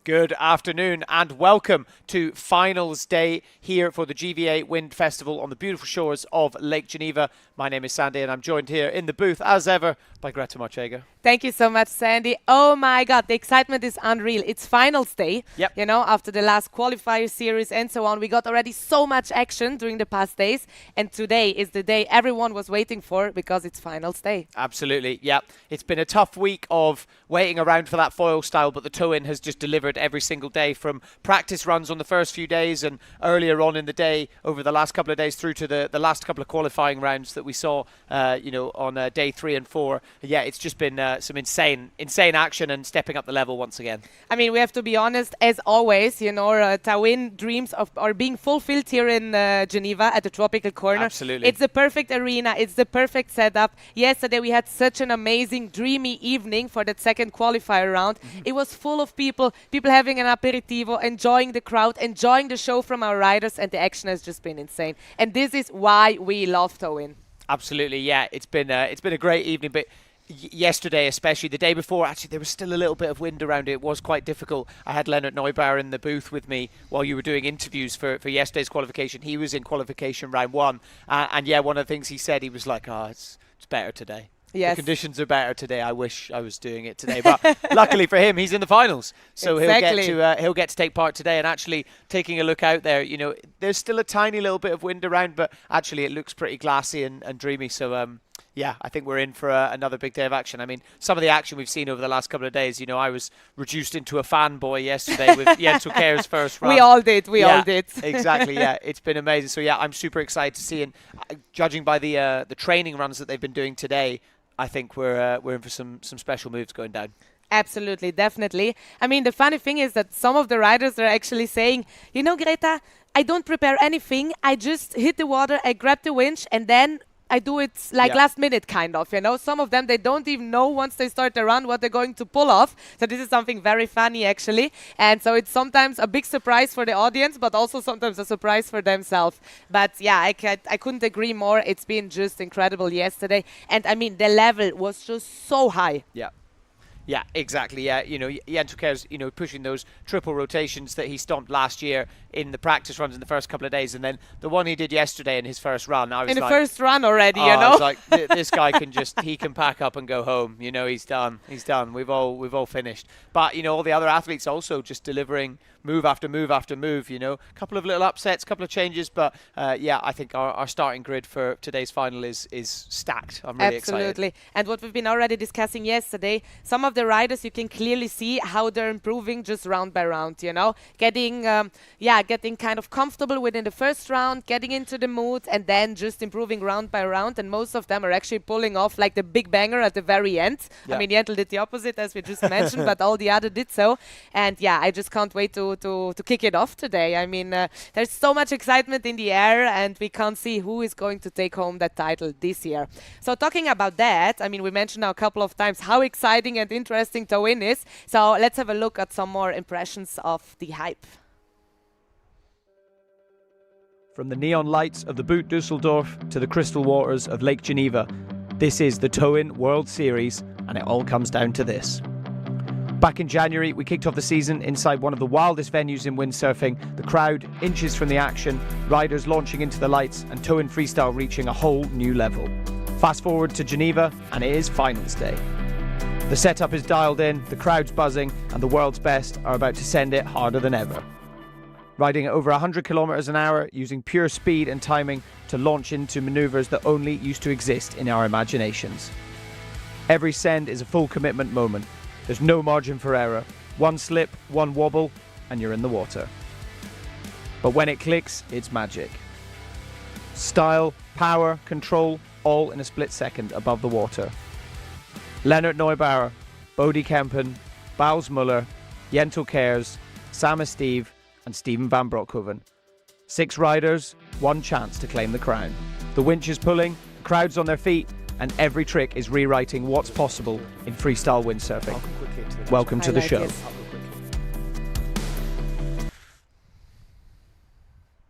Good afternoon and welcome to finals day here for the GVA Wind Festival on the beautiful shores of Lake Geneva. My name is Sandy and I'm joined here in the booth as ever by Greta Marchega. Thank you so much, Sandy. Oh my God, the excitement is unreal. It's finals day. Yep. You know, after the last qualifier series and so on, we got already so much action during the past days. And today is the day everyone was waiting for because it's finals day. Absolutely, yeah. It's been a tough week of waiting around for that foil style, but the tow-in has just delivered every single day, from practice runs on the first few days and earlier on in the day over the last couple of days through to the last couple of qualifying rounds that we saw on day 3 and 4. Yeah, it's just been some insane action and stepping up the level once again. I mean, we have to be honest, as always, you know, Tow-In dreams are being fulfilled here in Geneva at the Tropical Corner. Absolutely. It's the perfect arena. It's the perfect setup. Yesterday we had such an amazing, dreamy evening for that second qualifier round. It was full of people having an aperitivo, enjoying the crowd, enjoying the show from our riders, and the action has just been insane. And this is why we love Tow-In. Absolutely, yeah. It's been a great evening, but yesterday, especially the day before, actually there was still a little bit of wind around it. It was quite difficult. I had Leonard Neubauer in the booth with me while you were doing interviews for yesterday's qualification. He was in qualification round 1, and yeah, one of the things he said, he was like, it's better today. Yes. The conditions are better today. I wish I was doing it today, but luckily for him, he's in the finals, so exactly. he'll get to take part today. And actually, taking a look out there, you know, there's still a tiny little bit of wind around, but actually it looks pretty glassy and dreamy. So Yeah, I think we're in for another big day of action. I mean, some of the action we've seen over the last couple of days, I was reduced into a fanboy yesterday with Jens Ker's first run. We all did. We all did. Exactly, yeah. It's been amazing. So, yeah, I'm super excited to see. And judging by the training runs that they've been doing today, I think we're in for some special moves going down. Absolutely, definitely. I mean, the funny thing is that some of the riders are actually saying, Greta, I don't prepare anything. I just hit the water, I grab the winch, and then I do it last minute kind of, Some of them, they don't even know once they start the run what they're going to pull off. So this is something very funny actually. And so it's sometimes a big surprise for the audience, but also sometimes a surprise for themselves. But yeah, I couldn't agree more. It's been just incredible yesterday. And I mean, the level was just so high. Yeah. Yeah, exactly. Yeah, Jens Ker's, pushing those triple rotations that he stomped last year in the practice runs in the first couple of days, and then the one he did yesterday in his first run. I was in the first run already, I was like, this guy he can pack up and go home. He's done. He's done. We've all finished. But all the other athletes also just delivering move after move after move. A couple of little upsets, couple of changes, but I think our starting grid for today's final is stacked. I'm really excited. Absolutely. And what we've been already discussing yesterday, some of the riders, you can clearly see how they're improving just round by round, getting kind of comfortable within the first round, getting into the mood, and then just improving round by round. And most of them are actually pulling off like the big banger at the very end. Yeah. I mean, Jentl did the opposite, as we just mentioned, but all the other did so. And I just can't wait to kick it off today. I mean, there's so much excitement in the air, and we can't see who is going to take home that title this year. So talking about that, I mean, we mentioned now a couple of times how exciting and interesting Tow-In is. So let's have a look at some more impressions of the hype. From the neon lights of the Boot Dusseldorf to the crystal waters of Lake Geneva, this is the Tow-In World Series, and it all comes down to this. Back in January, we kicked off the season inside one of the wildest venues in windsurfing, the crowd inches from the action, riders launching into the lights, and Tow-In Freestyle reaching a whole new level. Fast forward to Geneva, and it is finals day. The setup is dialed in, the crowd's buzzing, and the world's best are about to send it harder than ever. Riding at over 100 kilometers an hour, using pure speed and timing to launch into maneuvers that only used to exist in our imaginations. Every send is a full commitment moment. There's no margin for error. One slip, one wobble, and you're in the water. But when it clicks, it's magic. Style, power, control, all in a split second above the water. Leonard Neubauer, Bodie Kempen, Bals Muller, Jentl Kers, Sam Steve, and Steven van Broekhoven. 6 riders, 1 chance to claim the crown. The winch is pulling, the crowd's on their feet, and every trick is rewriting what's possible in freestyle windsurfing. Welcome to the show.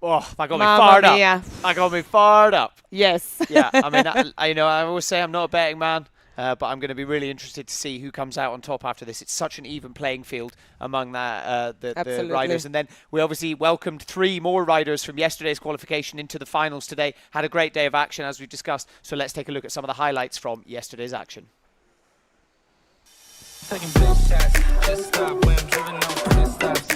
Oh, that got me fired up. That got me fired up. Yes. Yeah, I mean, I always say I'm not a betting man. But I'm going to be really interested to see who comes out on top after this. It's such an even playing field among the riders. And then we obviously welcomed 3 more riders from yesterday's qualification into the finals today. Had a great day of action, as we've discussed. So let's take a look at some of the highlights from yesterday's action. Taking big shots, just stop when I'm driven on stops.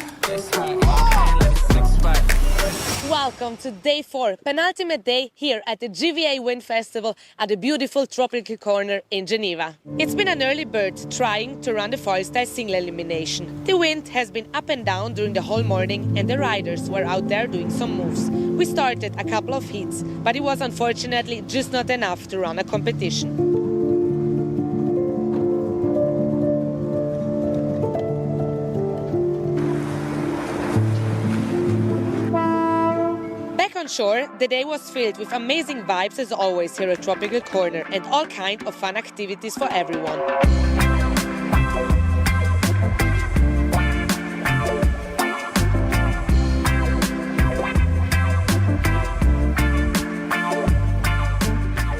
Welcome to day 4, penultimate day here at the GVA Wind Festival at the beautiful Tropical Corner in Geneva. It's been an early bird trying to run the freestyle single elimination. The wind has been up and down during the whole morning, and the riders were out there doing some moves. We started a couple of heats, but it was unfortunately just not enough to run a competition. On shore, the day was filled with amazing vibes as always here at Tropical Corner, and all kinds of fun activities for everyone.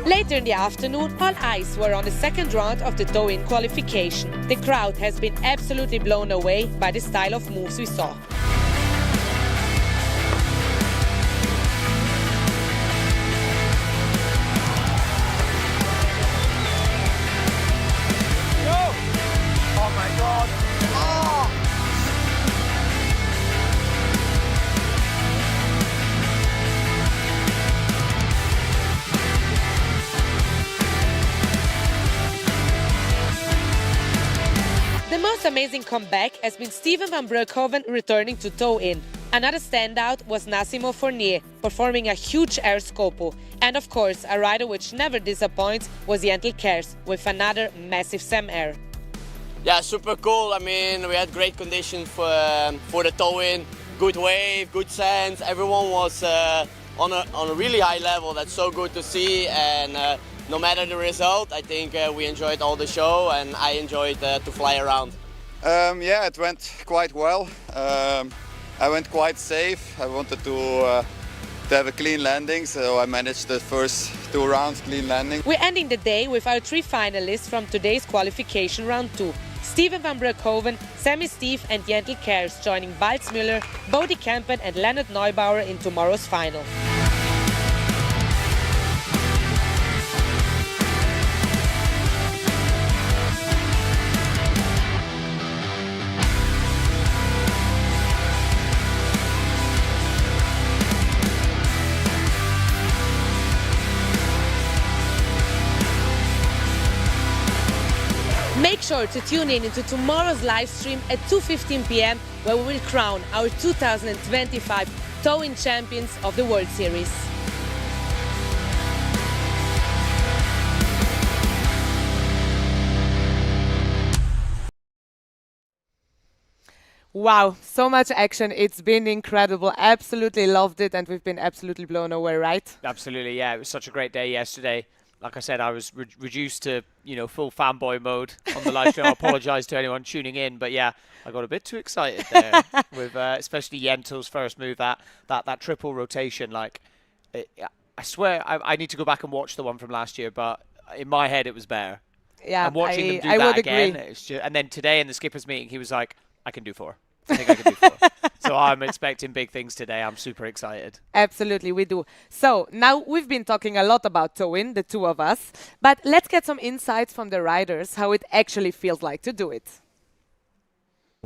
Later in the afternoon, all eyes were on the second round of the Tow-In qualification. The crowd has been absolutely blown away by the style of moves we saw. The most amazing comeback has been Steven van Broekhoven returning to Tow-In. Another standout was Massimo Fournier, performing a huge air scopo. And of course, a rider which never disappoints was Jentel Kers with another massive SEM air. Yeah, super cool. I mean, we had great conditions for the tow-in, good wave, good sands. Everyone was on a really high level. That's so good to see. And no matter the result, I think we enjoyed all the show, and I enjoyed to fly around. Yeah, it went quite well. I went quite safe. I wanted to have a clean landing, so I managed the first 2 rounds clean landing. We're ending the day with our 3 finalists from today's qualification round 2. Steven van Broekhoven, Sammy Steve and Jentel Kers joining Balz Müller, Bodie Kempen and Leonard Neubauer in tomorrow's final. Make sure to tune in into tomorrow's live stream at 2:15 p.m. where we will crown our 2025 Tow-In Champions of the World Series. Wow, so much action. It's been incredible. Absolutely loved it, and we've been absolutely blown away, right? Absolutely, yeah. It was such a great day yesterday. Like I said, I was reduced to, full fanboy mode on the live show. I apologise to anyone tuning in, but yeah, I got a bit too excited there with especially Jentel's first move, that triple rotation. I swear I need to go back and watch the one from last year, but in my head it was better. Yeah, I'm watching them do I that would again. agree. And then today in the skippers meeting, he was like, "I can do 4. I think I can do 4." So I'm expecting big things today. I'm super excited. Absolutely, we do. So now we've been talking a lot about Tow-In, the 2 of us, but let's get some insights from the riders, how it actually feels like to do it.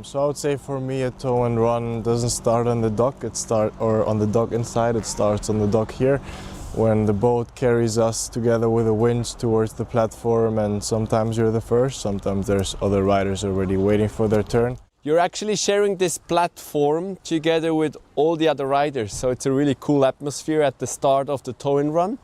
So I would say for me a tow-in run doesn't start on the dock, or on the dock inside, it starts on the dock here when the boat carries us together with a winch towards the platform, and sometimes you're the first, sometimes there's other riders already waiting for their turn. You're actually sharing this platform together with all the other riders, so it's a really cool atmosphere at the start of the tow-in run.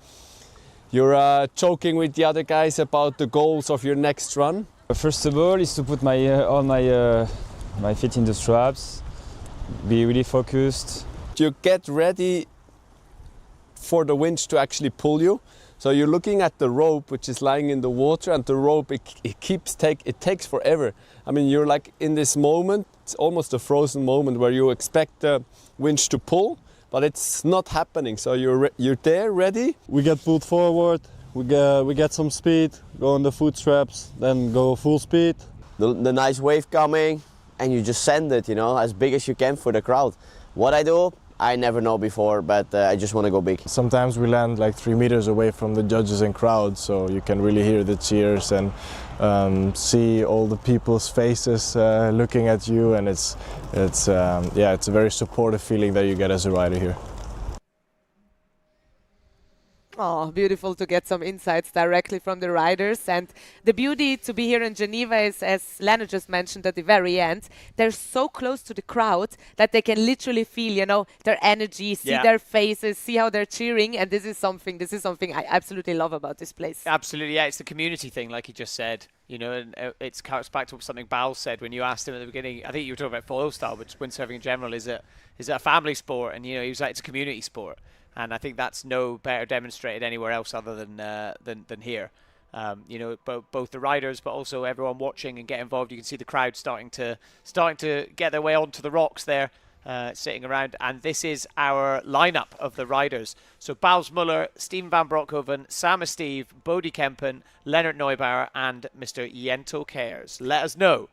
You're joking with the other guys about the goals of your next run. First of all is to put all my feet in the straps, be really focused. You get ready for the winch to actually pull you. So you're looking at the rope which is lying in the water, and the rope it takes forever. I mean, you're like in this moment, it's almost a frozen moment where you expect the winch to pull, but it's not happening. So you're there ready. We get pulled forward, we get some speed, go on the foot straps, then go full speed. The nice wave coming, and you just send it, as big as you can for the crowd. What I do, I never know before, but I just want to go big. Sometimes we land like 3 meters away from the judges and crowd, so you can really hear the cheers and see all the people's faces looking at you, and it's a very supportive feeling that you get as a rider here. Oh, beautiful to get some insights directly from the riders. And the beauty to be here in Geneva is, as Lena just mentioned at the very end, they're so close to the crowd that they can literally feel, their energy, see their faces, see how they're cheering. And this is something I absolutely love about this place. Absolutely, yeah. It's the community thing, like you just said. And it's back to something Bal said when you asked him at the beginning. I think you were talking about foil style, but windsurfing in general is a family sport, and he was like, it's a community sport. And I think that's no better demonstrated anywhere else other than here. Both the riders, but also everyone watching and get involved. You can see the crowd starting to get their way onto the rocks there, sitting around. And this is our lineup of the riders. So Balz Müller, Steven van Broekhoven, Sam Steve, Bodie Kempen, Leonard Neubauer, and Mr. Jentel Kers. Let us know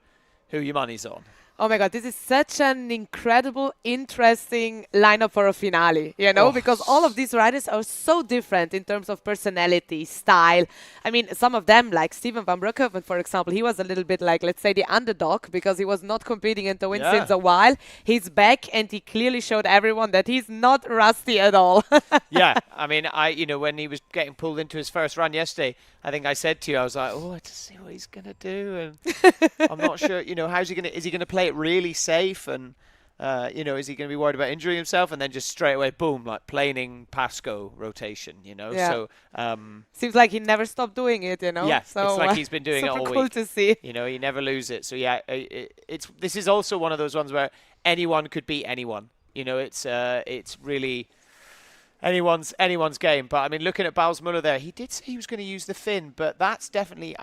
who your money's on. Oh my God, this is such an incredible, interesting lineup for a finale, because all of these riders are so different in terms of personality, style. I mean, some of them, like Steven van Broekhoven, for example, he was a little bit like, let's say, the underdog because he was not competing in Tow-In since a while. He's back, and he clearly showed everyone that he's not rusty at all. Yeah, I mean, when he was getting pulled into his first run yesterday, I think I said to you, I was like, oh, to see what he's going to do. And I'm not sure, is he going to play it really safe? And, is he going to be worried about injuring himself? And then just straight away, boom, like planing Pasco rotation, Yeah. So, seems like he never stopped doing it, Yeah, so, it's like he's been doing it all super cool week. to see. He never loses it. So, yeah, this is also one of those ones where anyone could beat anyone. It's really anyone's game. But I mean, looking at Balsmuller there, he did say he was going to use the fin, but I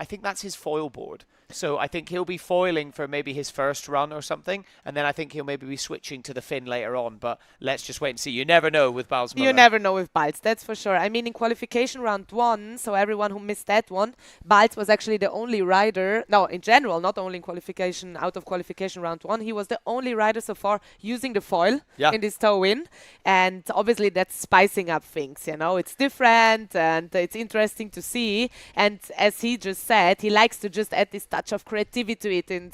think that's his foil board. So I think he'll be foiling for maybe his first run or something, and then I think he'll maybe be switching to the fin later on. But let's just wait and see. You never know with Balsmuller. You never know with Balz, that's for sure. I mean, in qualification round 1, so everyone who missed that one, Balz was actually the only rider, no, in general, not only in qualification, out of qualification round 1, he was the only rider so far using the foil in this tow-in. And obviously that's spicing up things, it's different and it's interesting to see. And as he just said, he likes to just add this touch of creativity to it and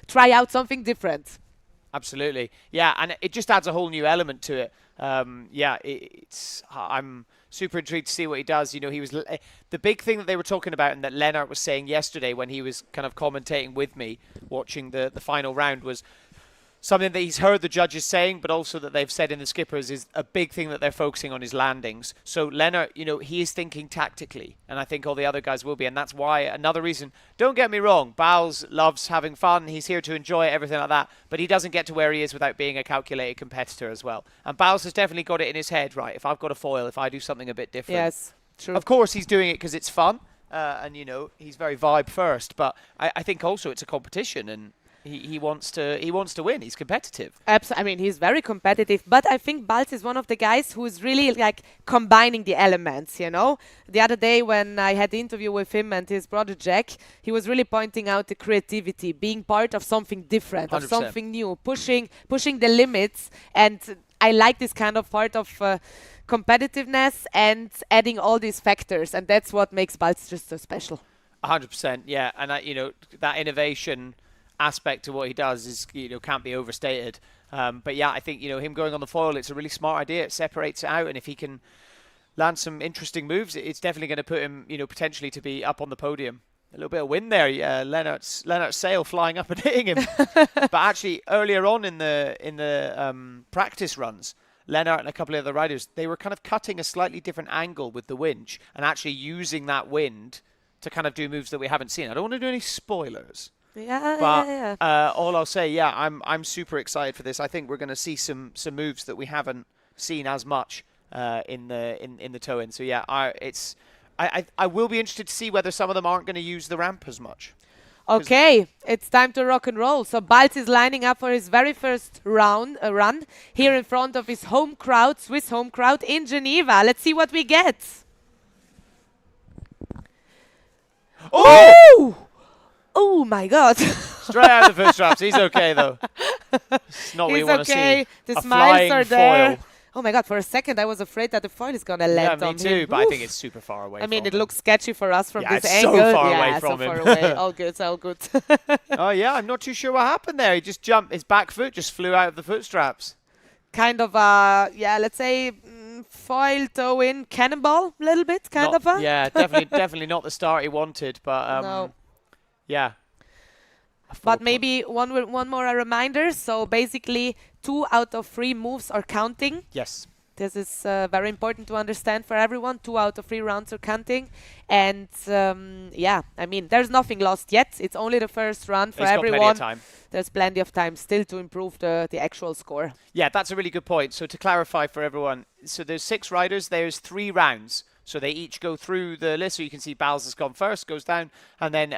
try out something different. Absolutely. Yeah, and it just adds a whole new element to it. I'm super intrigued to see what he does. He was the big thing that they were talking about and that Lennart was saying yesterday when he was kind of commentating with me watching the final round was something that he's heard the judges saying, but also that they've said in the skippers is a big thing that they're focusing on his landings. So Lennart, he is thinking tactically, and I think all the other guys will be, and that's why another reason. Don't get me wrong, Bals loves having fun. He's here to enjoy it, everything like that, but he doesn't get to where he is without being a calculated competitor as well. And Bals has definitely got it in his head, right? If I've got a foil, if I do something a bit different. Yes, true. Of course, he's doing it because it's fun, and he's very vibe first. But I think also it's a competition, and he wants to win. He's competitive. I mean, he's very competitive, but I think Balz is one of the guys who is really like combining the elements, The other day when I had the interview with him and his brother Jack, he was really pointing out the creativity, being part of something different, 100%. of something new, pushing the limits. And I like this kind of part of competitiveness and adding all these factors. And that's what makes Balz just so special. 100%, yeah. And that innovation aspect to what he does is can't be overstated. But yeah, I think him going on the foil, it's a really smart idea. It separates it out, and if he can land some interesting moves, it's definitely going to put him potentially to be up on the podium. A little bit of wind there. Lennart's sail flying up and hitting him. But actually, earlier on in the practice runs, Lennart and a couple of other riders, they were kind of cutting a slightly different angle with the winch and actually using that wind to kind of do moves that we haven't seen. I don't want to do any spoilers. But all I'll say, I'm super excited for this. I think we're going to see some moves that we haven't seen as much in the tow-in. So yeah, I will be interested to see whether some of them aren't going to use the ramp as much. Okay, it's time to rock and roll. So Balz is lining up for his very first run here in front of his Swiss home crowd in Geneva. Let's see what we get. Oh! Oh my God. Straight out of the first straps. He's okay though. It's not what you want to see. The a smiles are there. foil. Oh my God, for a second I was afraid that the foil is going to land on him. Me too, but I think it's super far away I mean, from it him. looks sketchy for us from this it's angle. so far away from him. So far away. All good, all good. Oh yeah, I'm not too sure what happened there. He just jumped. His back foot just flew out of the foot straps. Kind of let's say foil tow-in cannonball, a little bit, kind of. Yeah, definitely not the start he wanted, but no. Yeah. But maybe one more reminder. So basically, 2 out of 3 moves are counting. Yes. This is very important to understand for everyone. 2 out of 3 rounds are counting. And I mean, there's nothing lost yet. It's only the first run for everyone. Got plenty of time. There's plenty of time still to improve the actual score. Yeah, that's a really good point. So to clarify for everyone, so there's 6 riders. There's 3 rounds. So they each go through the list. So you can see Bals has gone first, goes down, and then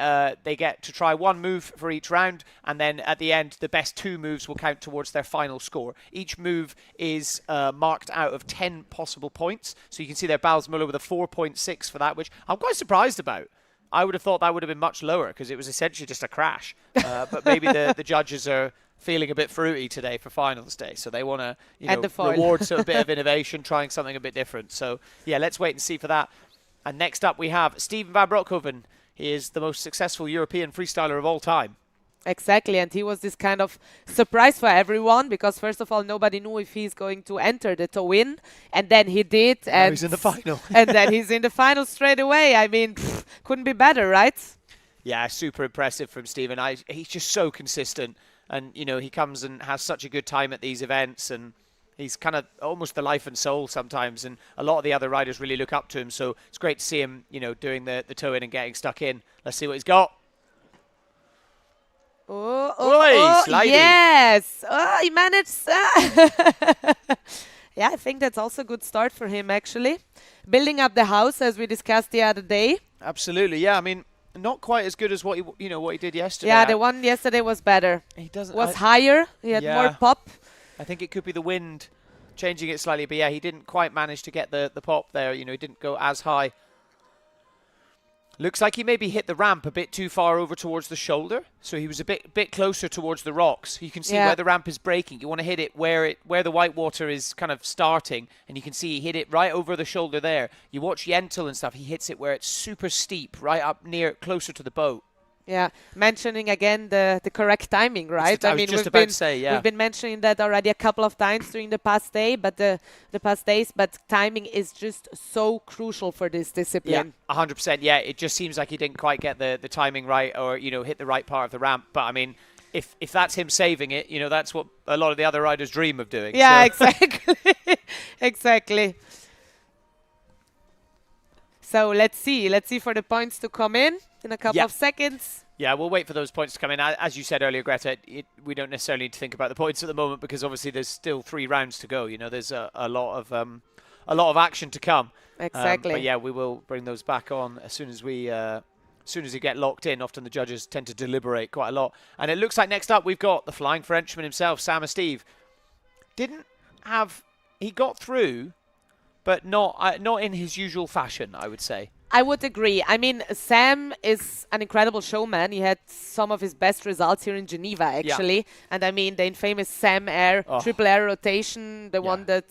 they get to try 1 move for each round. And then at the end, the best 2 moves will count towards their final score. Each move is marked out of 10 possible points. So you can see there Balsmuller with a 4.6 for that, which I'm quite surprised about. I would have thought that would have been much lower because it was essentially just a crash. But maybe the judges are feeling a bit fruity today for finals day, so they want to reward a bit of innovation, trying something a bit different. So yeah, let's wait and see for that. And next up we have Steven van Broekhoven. He is the most successful European freestyler of all time. Exactly, and he was this kind of surprise for everyone because first of all, nobody knew if he's going to enter the tow-in, and then he did, Now and he's in the final. and then he's in the final straight away. I mean, couldn't be better, right? Yeah, super impressive from Stephen. He's just so consistent, and he comes and has such a good time at these events, and he's kind of almost the life and soul sometimes, and a lot of the other riders really look up to him. So it's great to see him, doing the tow-in and getting stuck in. Let's see what he's got. Oh, slidey. yes. Oh, he managed. Yeah, I think that's also a good start for him, actually. Building up the house, as we discussed the other day. Absolutely, yeah. I mean, not quite as good as what he did yesterday. Yeah, the one yesterday was better. He doesn't Was higher. He had more pop. I think it could be the wind changing it slightly, but yeah, he didn't quite manage to get the pop there. He didn't go as high. Looks like he maybe hit the ramp a bit too far over towards the shoulder, so he was a bit closer towards the rocks. You can see where the ramp is breaking. You want to hit it where the white water is kind of starting, and you can see he hit it right over the shoulder there. You watch Yentl and stuff; he hits it where it's super steep, right up closer to the boat. Yeah, mentioning again the correct timing, right? I was just about to say, yeah. We've been mentioning that already a couple of times during the past day, but the past days. But timing is just so crucial for this discipline. Yeah, 100%. Yeah, it just seems like he didn't quite get the timing right, or hit the right part of the ramp. But I mean, if that's him saving it, that's what a lot of the other riders dream of doing. Yeah, so. exactly, exactly. So let's see for the points to come in a couple of seconds. Yeah, we'll wait for those points to come in. As you said earlier, Greta, we don't necessarily need to think about the points at the moment because obviously there's still 3 rounds to go. There's a lot of action to come. Exactly. But yeah, we will bring those back on as soon as we get locked in. Often the judges tend to deliberate quite a lot. And it looks like next up we've got the flying Frenchman himself, Sam Steve. He got through, but not in his usual fashion, I would say. I would agree. I mean, Sam is an incredible showman. He had some of his best results here in Geneva, actually. Yeah. And I mean, the infamous Sam Air, triple air rotation, the one that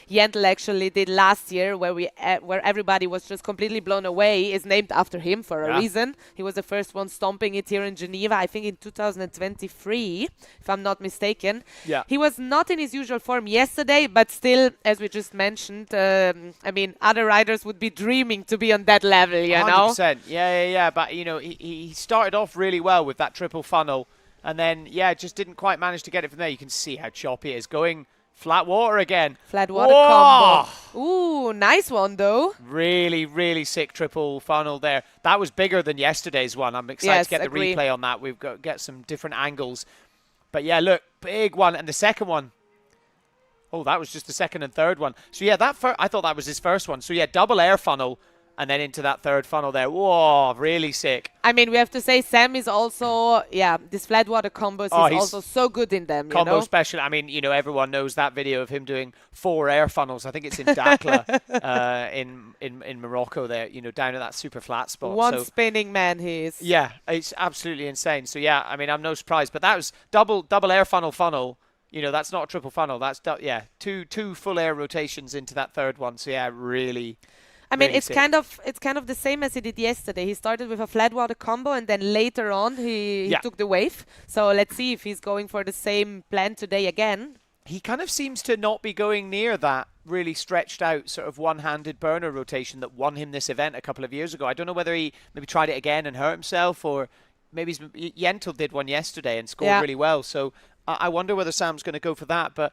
Yentl actually did last year, where everybody was just completely blown away, is named after him for a reason. He was the first one stomping it here in Geneva, I think in 2023, if I'm not mistaken. Yeah. He was not in his usual form yesterday, but still, as we just mentioned, I mean, other riders would be dreaming to be on that level, 100%. Yeah. But he started off really well with that triple funnel, and then just didn't quite manage to get it from there. You can see how choppy it is going flat water again. Flat water combo. Ooh, nice one though. Really, really sick triple funnel there. That was bigger than yesterday's one. I'm excited to get the replay on that. We've got to get some different angles. But yeah, look, big one, and the second one. Oh, that was just the second and third one. So yeah, I thought that was his first one. So yeah, double air funnel. And then into that third funnel there. Whoa, really sick. I mean, we have to say Sam is also, this flat water combos is also so good in them. Combo special. I mean, everyone knows that video of him doing 4 air funnels. I think it's in Dakhla in Morocco there, down at that super flat spot. One spinning man he is. Yeah, it's absolutely insane. So yeah, I mean, I'm no surprised. But that was double air funnel. That's not a triple funnel. That's, two full air rotations into that third one. So yeah, really... I mean, it's kind of the same as he did yesterday. He started with a flat water combo, and then later on he took the wave. So let's see if he's going for the same plan today again. He kind of seems to not be going near that really stretched out sort of one-handed burner rotation that won him this event a couple of years ago. I don't know whether he maybe tried it again and hurt himself, or maybe Yentl did one yesterday and scored really well. So I wonder whether Sam's going to go for that, but...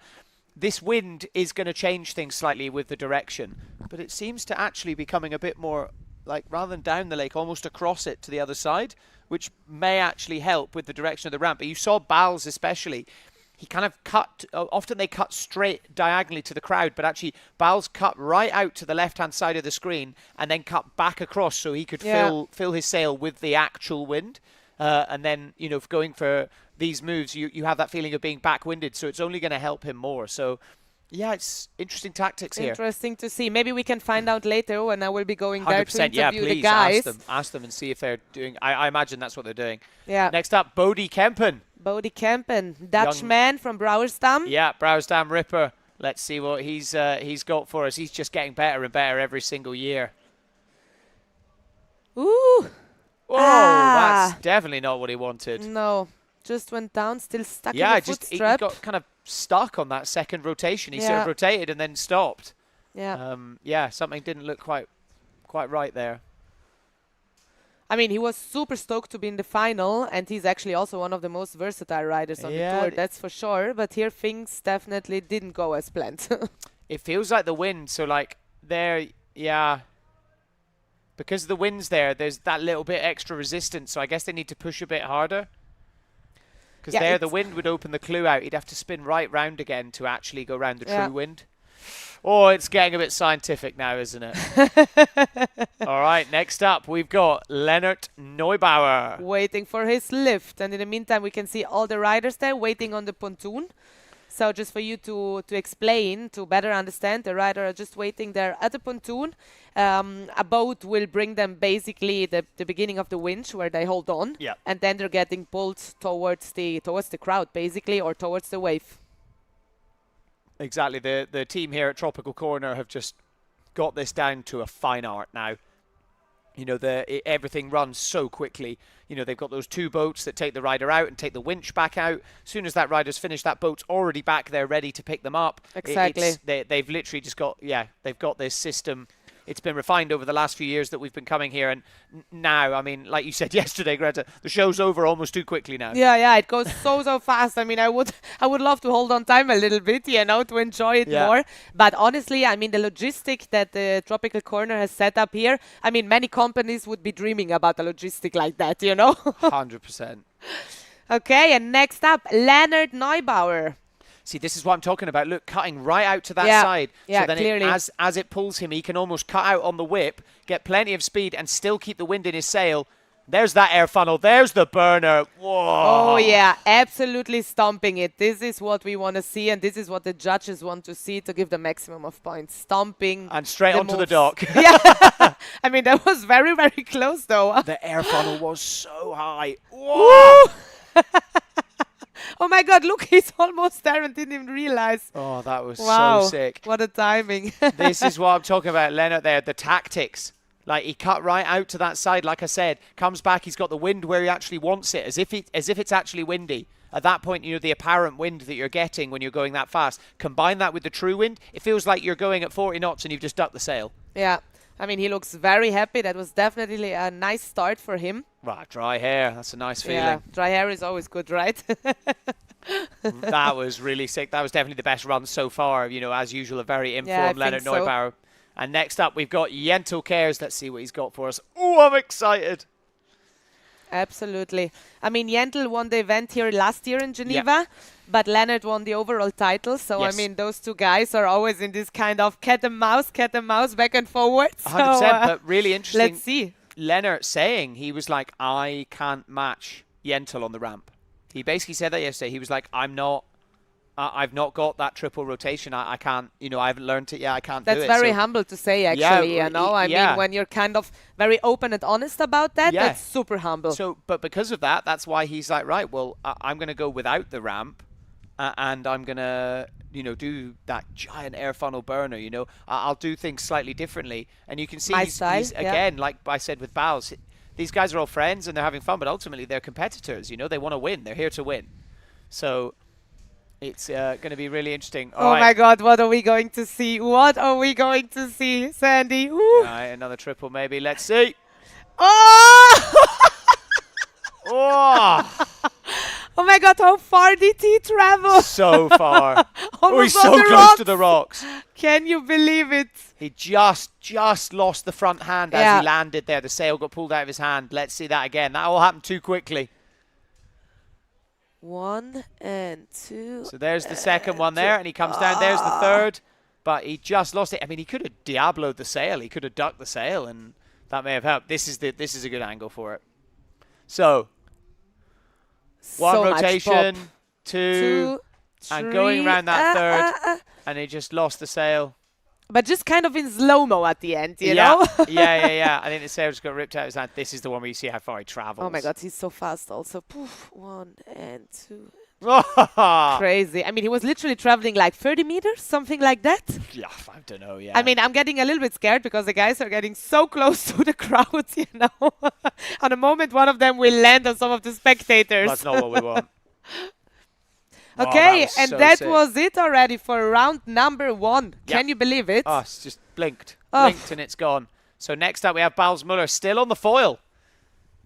This wind is going to change things slightly with the direction, but it seems to actually be coming a bit more, like, rather than down the lake, almost across it to the other side, which may actually help with the direction of the ramp. But you saw Bals especially. He kind of cut, often they cut straight diagonally to the crowd, but actually Bals cut right out to the left-hand side of the screen and then cut back across so he could fill his sail with the actual wind. And then, going for these moves, you have that feeling of being backwinded, so it's only going to help him more. So, yeah, it's interesting tactics here. Interesting to see. Maybe we can find out later when I will be going there to interview the guys. Ask them and see if they're doing... I imagine that's what they're doing. Yeah. Next up, Bodie Kempen. Bodie Kempen, Dutchman from Brouwersdam. Yeah, Brouwersdam Ripper. Let's see what he's got for us. He's just getting better and better every single year. Ooh. Oh, that's definitely not what he wanted. No. just went down, still stuck Yeah, in the just he footstrap. got kind of stuck on that second rotation. He sort Yeah. of rotated and then stopped. Yeah. Yeah, something didn't look quite right there. I mean, he was super stoked to be in the final, and he's actually also one of the most versatile riders on the tour, that's for sure. But here things definitely didn't go as planned. It feels like the wind, so like there, yeah. Because the wind's there's that little bit extra resistance, so I guess they need to push a bit harder. Because Yeah, the wind would open the clue out. He'd have to spin right round again to actually go round the Yeah. true wind. Oh, it's getting a bit scientific now, isn't it? All right, next up, we've got Leonard Neubauer. Waiting for his lift. And in the meantime, we can see all the riders there waiting on the pontoon. So just for you to explain, to better understand, the riders are just waiting there at the pontoon. A boat will bring them basically the beginning of the winch where they hold on. Yeah. And then they're getting pulled towards the crowd, basically, or towards the wave. Exactly. The team here at Tropical Corner have just got this down to a fine art now. You know, everything runs so quickly. You know, they've got those two boats that take the rider out and take the winch back out. As soon as that rider's finished, that boat's already back there ready to pick them up. Exactly. They've literally just got, they've got this system. It's been refined over the last few years that we've been coming here. And now, I mean, like you said yesterday, Greta, the show's over almost too quickly now. Yeah, it goes so fast. I mean, I would love to hold on time a little bit, you know, to enjoy it more. But honestly, I mean, the logistic that the Tropical Corner has set up here, I mean, many companies would be dreaming about a logistic like that, you know? 100%. Okay, and next up, Leonard Neubauer. See, this is what I'm talking about. Look, cutting right out to that side. Yeah, so then clearly. as it pulls him, he can almost cut out on the whip, get plenty of speed, and still keep the wind in his sail. There's that air funnel. There's the burner. Whoa. Oh, yeah, absolutely stomping it. This is what we want to see, and this is what the judges want to see to give the maximum of points. Stomping. And straight onto the moves. dock. Yeah. I mean, that was very, very close, though. The air funnel was so high. Whoa. Oh my God, look, he's almost there and didn't even realize. Oh, that was Wow, so sick. what a timing. This is what I'm talking about, Leonard there, the tactics. Like, he cut right out to that side, like I said, comes back, he's got the wind where he actually wants it, as if it's actually windy. At that point, you know, the apparent wind that you're getting when you're going that fast, combine that with the true wind, it feels like you're going at 40 knots and you've just ducked the sail. Yeah, I mean, he looks very happy. That was definitely a nice start for him. Right, dry hair, that's a nice feeling. Yeah, dry hair is always good, right? That was really sick. That was definitely the best run so far. You know, as usual, a very informed Leonard think so. Neubauer. And next up, we've got Jentel Cares. Let's see what he's got for us. Oh, I'm excited. Absolutely. I mean, Jentel won the event here last year in Geneva, but Leonard won the overall title. So, Yes. I mean, those two guys are always in this kind of cat and mouse, back and forward. 100%, So, but really interesting. let's see. Leonard saying, he was like, I can't match Jentel on the ramp. He basically said that yesterday. He was like, I've not got that triple rotation. I can't, you know, I haven't learned it yet. I can't do it. That's very So humble to say, actually, you know. I mean, when you're kind of very open and honest about that, Yeah. that's super humble. So, but because of that, that's why he's like, right, well, I'm going to go without the ramp, and I'm going to, you know, do that giant air funnel burner, you know. I'll do things slightly differently. And you can see My he's style, again, like I said with Bowles, these guys are all friends and they're having fun, but ultimately they're competitors, you know. They want to win. They're here to win. So it's going to be really interesting. All oh right. my God, what are we going to see? What are we going to see, Sandy? Ooh. All right, another triple maybe. Let's see. Oh! Oh, Oh my God, how far did he travel? so far. Oh, he's Almost on so the close rocks. to the rocks. Can you believe it? He just lost the front hand as Yeah. he landed there. The sail got pulled out of his hand. Let's see that again. That all happened too quickly. 1 and 2. So there's the second one there, and he comes down. There's the third, but he just lost it. I mean, he could have Diablo'd the sail. He could have ducked the sail, and that may have helped. This is a good angle for it. So one So much rotation, pop. two, 2, and going 3, around that third, and he just lost the sail. But just kind of in slow-mo at the end, you yeah. know? yeah. I think the sail just got ripped out of his hand. This is the one where you see how far he travels. Oh my God, he's so fast also. Poof, 1 and 2. God. Crazy. I mean, he was literally traveling like 30 meters, something like that. Yeah, I don't know, yeah. I mean, I'm getting a little bit scared because the guys are getting so close to the crowd, you know. On a moment, one of them will land on some of the spectators. That's not what we want. Wow, Okay, that was and so that sick. was it already for round number 1. Yeah. Can you believe it? Oh, it's just blinked. Oh. Blinked and it's gone. So next up we have Bals Muller still on the foil.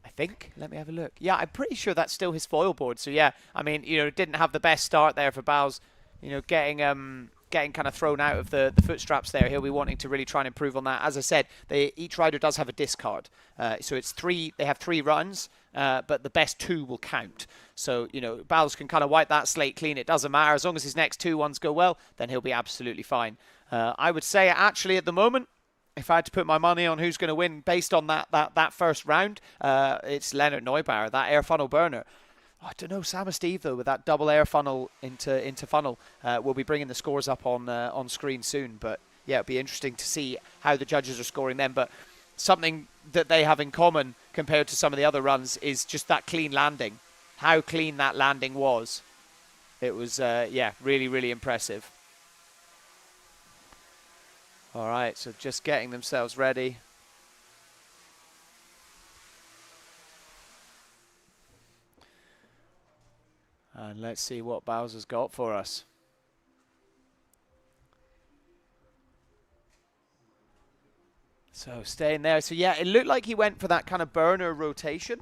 I think. Let me have a look. Yeah, I'm pretty sure that's still his foil board. So yeah, I mean, didn't have the best start there for Bals. Getting kind of thrown out of the foot straps there. He'll be wanting to really try and improve on that. As I said, each rider does have a discard. So it's 3. They have 3 runs, but the best 2 will count. So, Bals can kind of wipe that slate clean. It doesn't matter. As long as his next 2 ones go well, then he'll be absolutely fine. I would say, actually, at the moment, if I had to put my money on who's going to win based on that first round, it's Leonard Neubauer, that air funnel burner. I don't know, Sam and Steve, though, with that double air funnel into funnel. We'll be bringing the scores up on screen soon. But, yeah, it'll be interesting to see how the judges are scoring them. But something that they have in common compared to some of the other runs is just that clean landing. How clean that landing was. It was, really, really impressive. All right, so just getting themselves ready. And let's see what Bowser's got for us. So staying there. So yeah, it looked like he went for that kind of burner rotation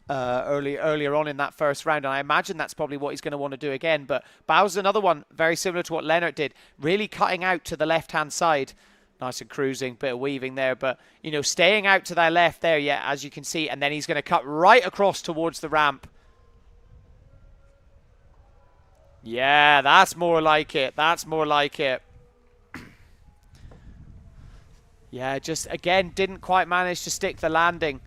earlier on in that first round. And I imagine that's probably what he's going to want to do again. But Bowser's another one, very similar to what Leonard did. Really cutting out to the left-hand side. Nice and cruising, bit of weaving there. But, staying out to their left there, yeah, as you can see. And then he's going to cut right across towards the ramp. Yeah, that's more like it. That's more like it. Yeah, just, again, didn't quite manage to stick the landing.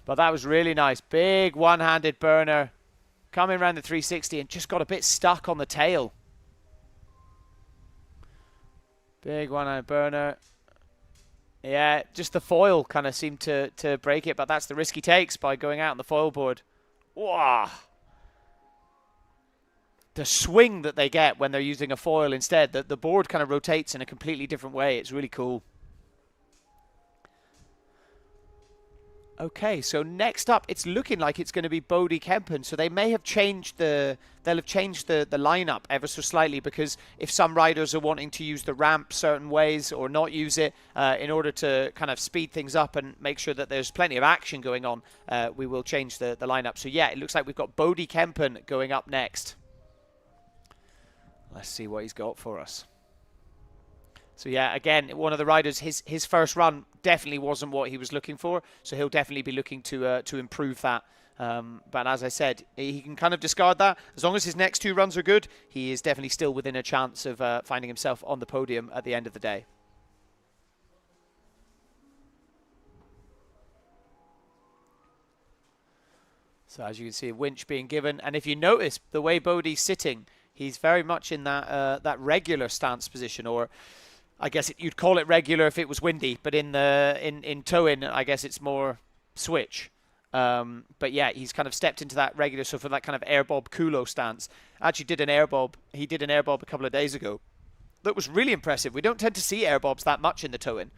But that was really nice. Big one-handed burner. Coming around the 360 and just got a bit stuck on the tail. Big one-handed burner. Yeah, just the foil kind of seemed to break it. But that's the risk he takes by going out on the foil board. Wow. The swing that they get when they're using a foil instead. The board kind of rotates in a completely different way. It's really cool. Okay, so next up, it's looking like it's going to be Bodie Kempen. So they may have changed they'll have changed the lineup ever so slightly, because if some riders are wanting to use the ramp certain ways or not use it in order to kind of speed things up and make sure that there's plenty of action going on, we will change the lineup. So yeah, it looks like we've got Bodie Kempen going up next. Let's see what he's got for us. So yeah, again, one of the riders, his first run definitely wasn't what he was looking for. So he'll definitely be looking to improve that. But as I said, he can kind of discard that. As long as his next 2 runs are good, he is definitely still within a chance of finding himself on the podium at the end of the day. So as you can see, a winch being given. And if you notice the way Bodie's sitting, he's very much in that regular stance position, or I guess you'd call it regular if it was windy, but in tow-in, I guess it's more switch. But yeah, he's kind of stepped into that regular, so for that kind of air bob culo stance. Actually did an air bob. He did an air bob a couple of days ago. That was really impressive. We don't tend to see air bobs that much in the tow-in.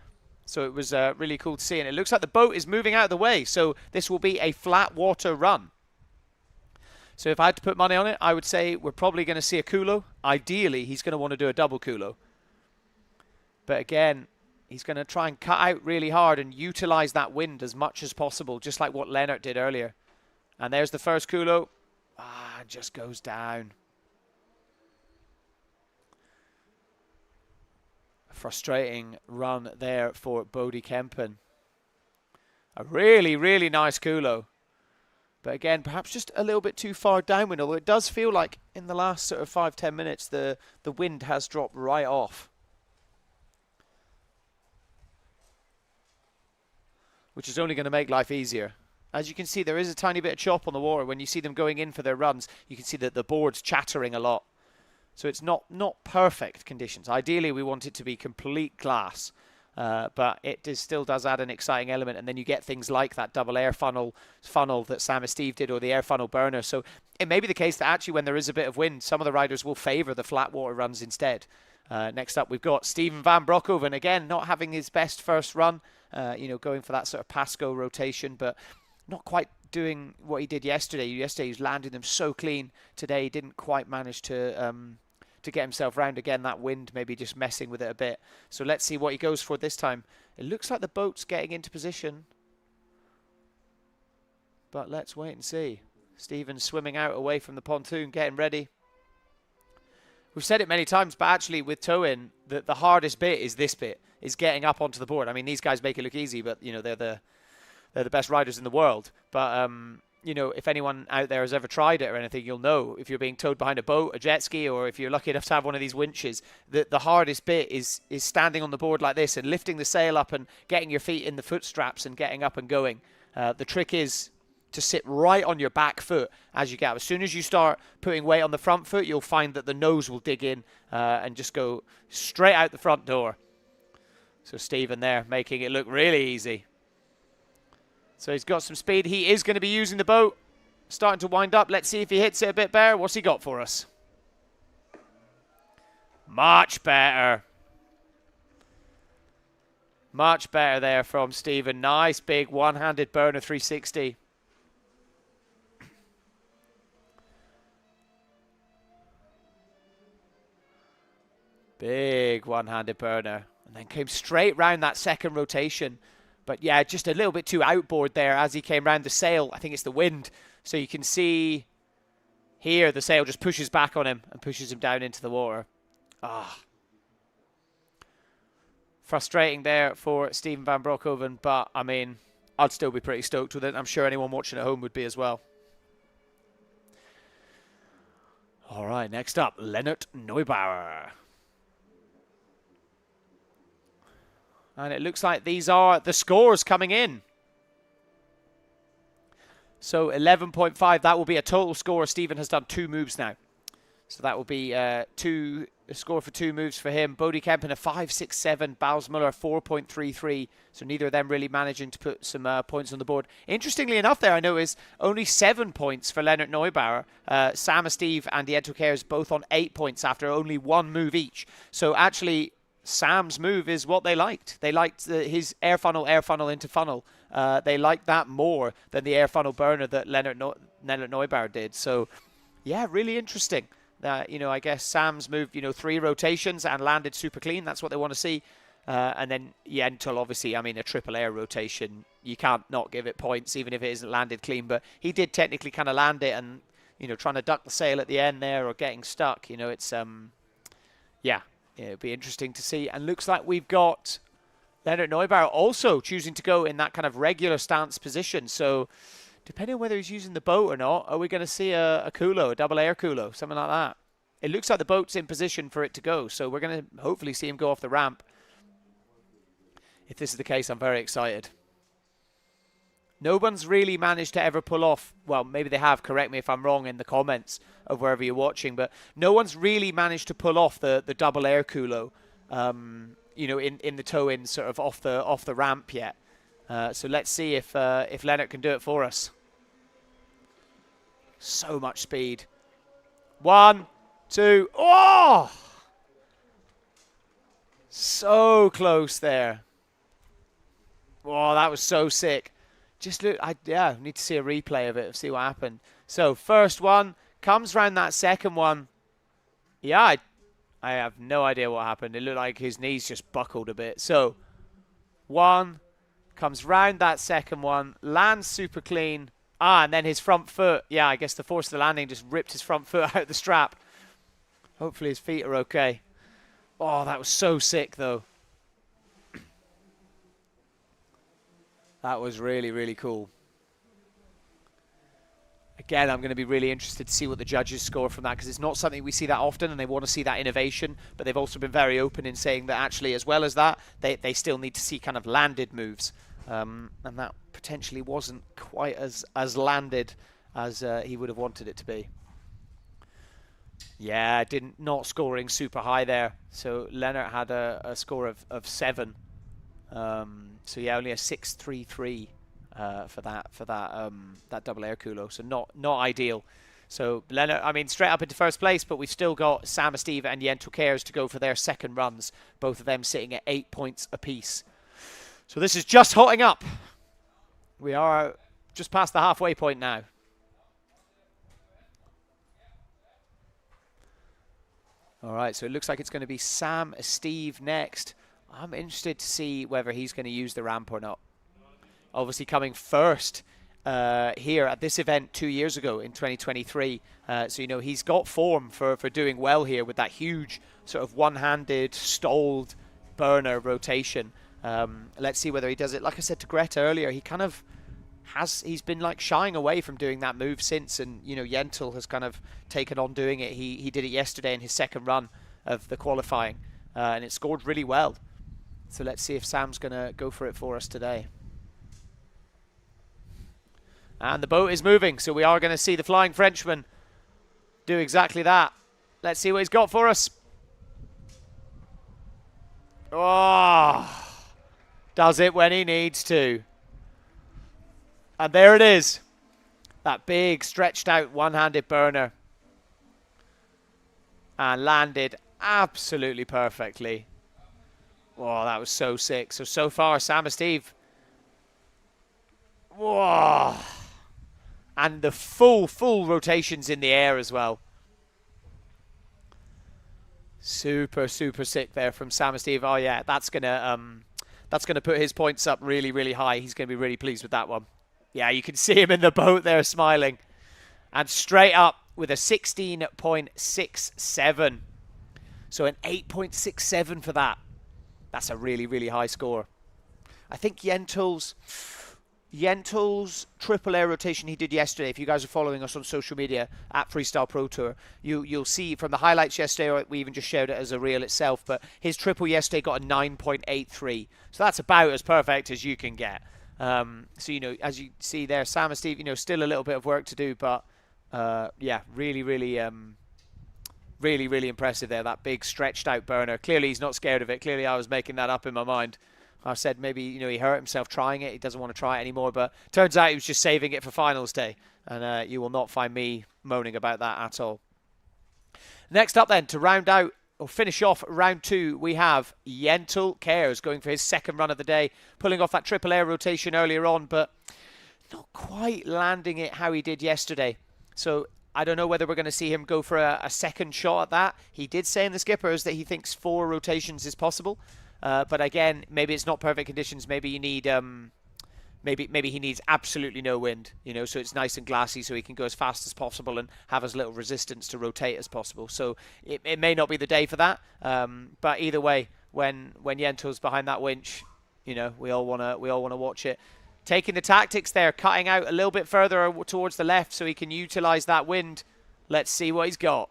So it was really cool to see. And it looks like the boat is moving out of the way. So this will be a flat water run. So if I had to put money on it, I would say we're probably going to see a culo. Ideally, he's going to want to do a double culo. But again, he's going to try and cut out really hard and utilize that wind as much as possible, just like what Leonard did earlier. And there's the first culo. Just goes down. A frustrating run there for Bodie Kempen. A really, really nice culo. But again, perhaps just a little bit too far downwind, although it does feel like in the last sort of 5-10 minutes, the wind has dropped right off. Which is only going to make life easier. As you can see, there is a tiny bit of chop on the water. When you see them going in for their runs, you can see that the board's chattering a lot. So it's not perfect conditions. Ideally, we want it to be complete glass. But it still does add an exciting element. And then you get things like that double air funnel that Sam and Steve did, or the air funnel burner. So it may be the case that actually when there is a bit of wind, some of the riders will favour the flat water runs instead. Next up, we've got Steven van Broekhoven. Again, not having his best first run. Going for that sort of Pasco rotation, but not quite doing what he did yesterday. Yesterday he was landing them so clean. Today he didn't quite manage to get himself round again. That wind maybe just messing with it a bit. So let's see what he goes for this time. It looks like the boat's getting into position, but let's wait and see. Stephen's swimming out away from the pontoon, getting ready. We've said it many times, but actually with tow-in, the hardest bit is this bit, is getting up onto the board. I mean, these guys make it look easy, but, you know, they're the best riders in the world. But, you know, if anyone out there has ever tried it or anything, you'll know if you're being towed behind a boat, a jet ski, or if you're lucky enough to have one of these winches, the hardest bit is standing on the board like this and lifting the sail up and getting your feet in the foot straps and getting up and going. The trick is to sit right on your back foot as you get up. As soon as you start putting weight on the front foot, you'll find that the nose will dig in and just go straight out the front door. So Stephen there making it look really easy. So he's got some speed. He is going to be using the boat. Starting to wind up. Let's see if he hits it a bit better. What's he got for us? Much better. Much better there from Stephen. Nice big one-handed burner 360. Big one-handed burner. And then came straight round that second rotation. But yeah, just a little bit too outboard there as he came round the sail. I think it's the wind. So you can see here the sail just pushes back on him and pushes him down into the water. Ah. Frustrating there for Steven van Broekhoven. But, I mean, I'd still be pretty stoked with it. I'm sure anyone watching at home would be as well. All right, next up, Leonard Neubauer. And it looks like these are the scores coming in. So 11.5, that will be a total score. Stephen has done 2 moves now. So that will be a score for 2 moves for him. Bodie Kempen a 5.67, Bausmuller 4.33. So neither of them really managing to put some points on the board. Interestingly enough there, I know, is only 7 points for Leonard Neubauer. Sam, Steve and Jens Cares both on 8 points after only 1 move each. So actually, Sam's move is what they liked. They liked his air funnel into funnel. They liked that more than the air funnel burner that Leonard Neubauer did. So, yeah, really interesting. You know, I guess Sam's moved, 3 rotations and landed super clean. That's what they want to see. And then Yentel, obviously, I mean, a triple air rotation. You can't not give it points, even if it isn't landed clean. But he did technically kind of land it and, trying to duck the sail at the end there or getting stuck. It's, yeah. It'll be interesting to see. And looks like we've got Leonard Neubauer also choosing to go in that kind of regular stance position. So depending on whether he's using the boat or not, are we going to see a culo, a double air culo, something like that? It looks like the boat's in position for it to go. So we're going to hopefully see him go off the ramp. If this is the case, I'm very excited. No one's really managed to ever pull off, well, maybe they have, correct me if I'm wrong in the comments of wherever you're watching, but no one's really managed to pull off the double air culo, in the tow-in sort of off the ramp yet. So let's see if Leonard can do it for us. So much speed. 1, 2, oh! So close there. Oh, that was so sick. Just look, need to see a replay of it, see what happened. So first one comes round that second one. Yeah, I have no idea what happened. It looked like his knees just buckled a bit. So one comes round that second one, lands super clean. And then his front foot. Yeah, I guess the force of the landing just ripped his front foot out the strap. Hopefully his feet are okay. Oh, that was so sick though. That was really, really cool. Again, I'm going to be really interested to see what the judges score from that, because it's not something we see that often and they want to see that innovation, but they've also been very open in saying that actually, as well as that, they still need to see kind of landed moves. And that potentially wasn't quite as landed as he would have wanted it to be. Yeah, not scoring super high there. So Leonard had a score of 7. So yeah, only a 6.33 for that double air culo. So not ideal. So Leonard, I mean, straight up into first place, but we've still got Sam, Steve and Jens Cares to go for their second runs. Both of them sitting at 8 points apiece. So this is just hotting up. We are just past the halfway point now. All right, so it looks like it's going to be Sam Steve next. I'm interested to see whether he's going to use the ramp or not. Obviously coming first here at this event 2 years ago in 2023. So, you know, he's got form for doing well here with that huge sort of one-handed, stalled burner rotation. Let's see whether he does it. Like I said to Greta earlier, he kind of he's been like shying away from doing that move since, and you know, Yentl has kind of taken on doing it. He did it yesterday in his second run of the qualifying, and it scored really well. So let's see if Sam's gonna go for it for us today. And the boat is moving, so we are going to see the Flying Frenchman do exactly that. Let's see what he's got for us. Oh, does it when he needs to. And there it is. That big stretched out one-handed burner. And landed absolutely perfectly. Oh, that was so sick. So far, Sam and Steve. Whoa. And the full rotations in the air as well. Super sick there from Sam and Steve. Oh yeah, that's gonna put his points up really high. He's gonna be really pleased with that one. Yeah, you can see him in the boat there smiling. And straight up with a 16.67. So an 8.67 for that. That's a really high score. I think Yentl's triple air rotation he did yesterday, if you guys are following us on social media at Freestyle Pro Tour, you'll see from the highlights yesterday, or we even just shared it as a reel itself, but his triple yesterday got a 9.83. So that's about as perfect as you can get. So, you know, as you see there, Sam and Steve, you know, still a little bit of work to do, but yeah, really impressive there. That big stretched out burner. Clearly he's not scared of it. Clearly I was making that up in my mind. I said maybe, you know, he hurt himself trying it. He doesn't want to try it anymore. But turns out he was just saving it for finals day. And you will not find me moaning about that at all. Next up then, to round out or finish off round 2, we have Yentl Cares going for his second run of the day. Pulling off that triple air rotation earlier on, but not quite landing it how he did yesterday. So I don't know whether we're going to see him go for a second shot at that. He did say in the Skippers that he thinks 4 rotations is possible. But again, maybe it's not perfect conditions. Maybe you need, maybe he needs absolutely no wind, you know, so it's nice and glassy, so he can go as fast as possible and have as little resistance to rotate as possible. So it may not be the day for that. But either way, when Yentl's behind that winch, you know, we all wanna watch it. Taking the tactics there, cutting out a little bit further towards the left so he can utilize that wind. Let's see what he's got.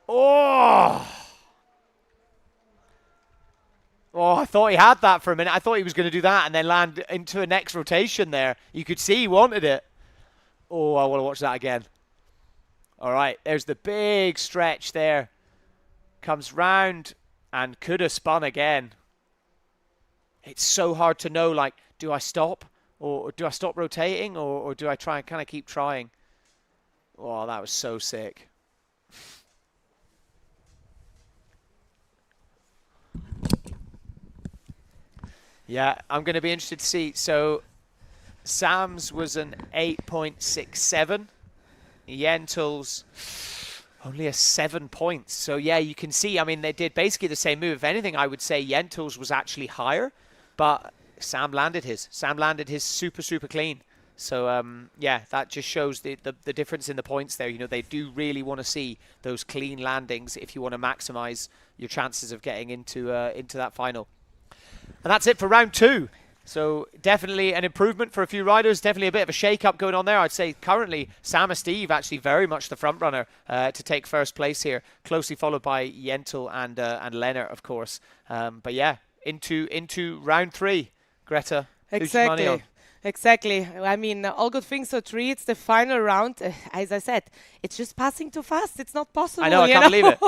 Oh, I thought he had that for a minute. I thought he was going to do that and then land into a next rotation there. You could see he wanted it. Oh, I want to watch that again. All right, there's the big stretch there. Comes round and could have spun again. It's so hard to know, like, do I stop? Or do I stop rotating? Or do I try and kind of keep trying? Oh, that was so sick. Yeah, I'm going to be interested to see. So Sam's was an 8.67. Yentl's only a 7 points. So yeah, you can see, I mean, they did basically the same move. If anything, I would say Yentl's was actually higher, but Sam landed his. Sam landed his super clean. So yeah, that just shows the difference in the points there. You know, they do really want to see those clean landings if you want to maximize your chances of getting into that final. And that's it for round 2. So definitely an improvement for a few riders. Definitely a bit of a shake-up going on there. I'd say currently Sam and Steve actually very much the front runner to take first place here, closely followed by Yentl and Lennart, of course. But yeah, into round 3. Greta, who's your money on? Exactly. I mean, all good things are 3. It's the final round. As I said, it's just passing too fast. It's not possible. I know, I can't believe it.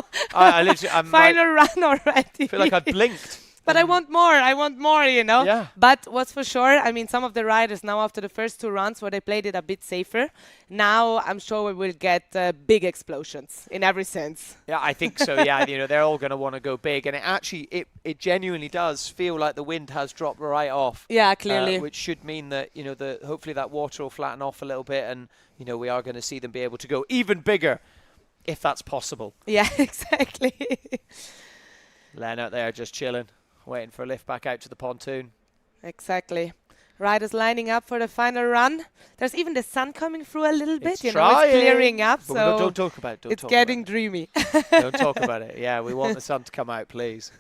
I'm final run already. I feel like I blinked. But I want more, you know. Yeah. But what's for sure, I mean, some of the riders now after the first 2 rounds where they played it a bit safer, now I'm sure we will get big explosions in every sense. Yeah, I think so. Yeah, you know, they're all going to want to go big, and it genuinely does feel like the wind has dropped right off. Yeah, clearly. Which should mean that, you know, hopefully that water will flatten off a little bit, and you know, we are going to see them be able to go even bigger, if that's possible. Yeah, exactly. Leonard there just chilling, waiting for a lift back out to the pontoon. Exactly. Riders lining up for the final run. There's even the sun coming through a little bit, It's you know, it's clearing up, But so don't talk about it. it's getting dreamy. Don't talk about it. Yeah, we want the sun to come out, please.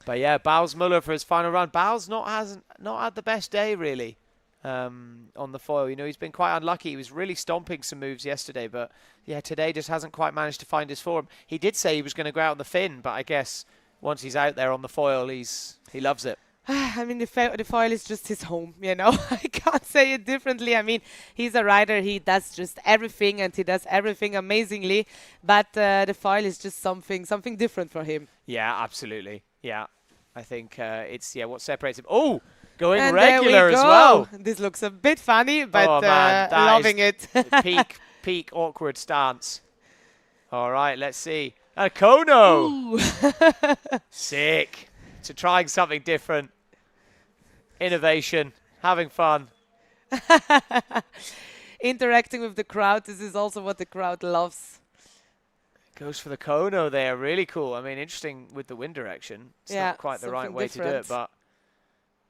But yeah, Bowles Muller for his final run. Bowles not had the best day really on the foil. You know, he's been quite unlucky. He was really stomping some moves yesterday, but yeah, today just hasn't quite managed to find his form. He did say he was going to go out on the fin, but I guess once he's out there on the foil, he loves it. I mean, the foil is just his home, you know. I can't say it differently. I mean, he's a rider. He does just everything, and he does everything amazingly. But the foil is just something different for him. Yeah, absolutely. Yeah, I think it's what separates him. Oh, going And regular there we as go. well. This looks a bit funny, but Oh, man, that loving is it. peak awkward stance. All right, let's see. A Kono. Sick. So trying something different. Innovation. Having fun. Interacting with the crowd. This is also what the crowd loves. Goes for the Kono there. Really cool. I mean, interesting with the wind direction. It's Yeah, not quite the right something way to do it, different. but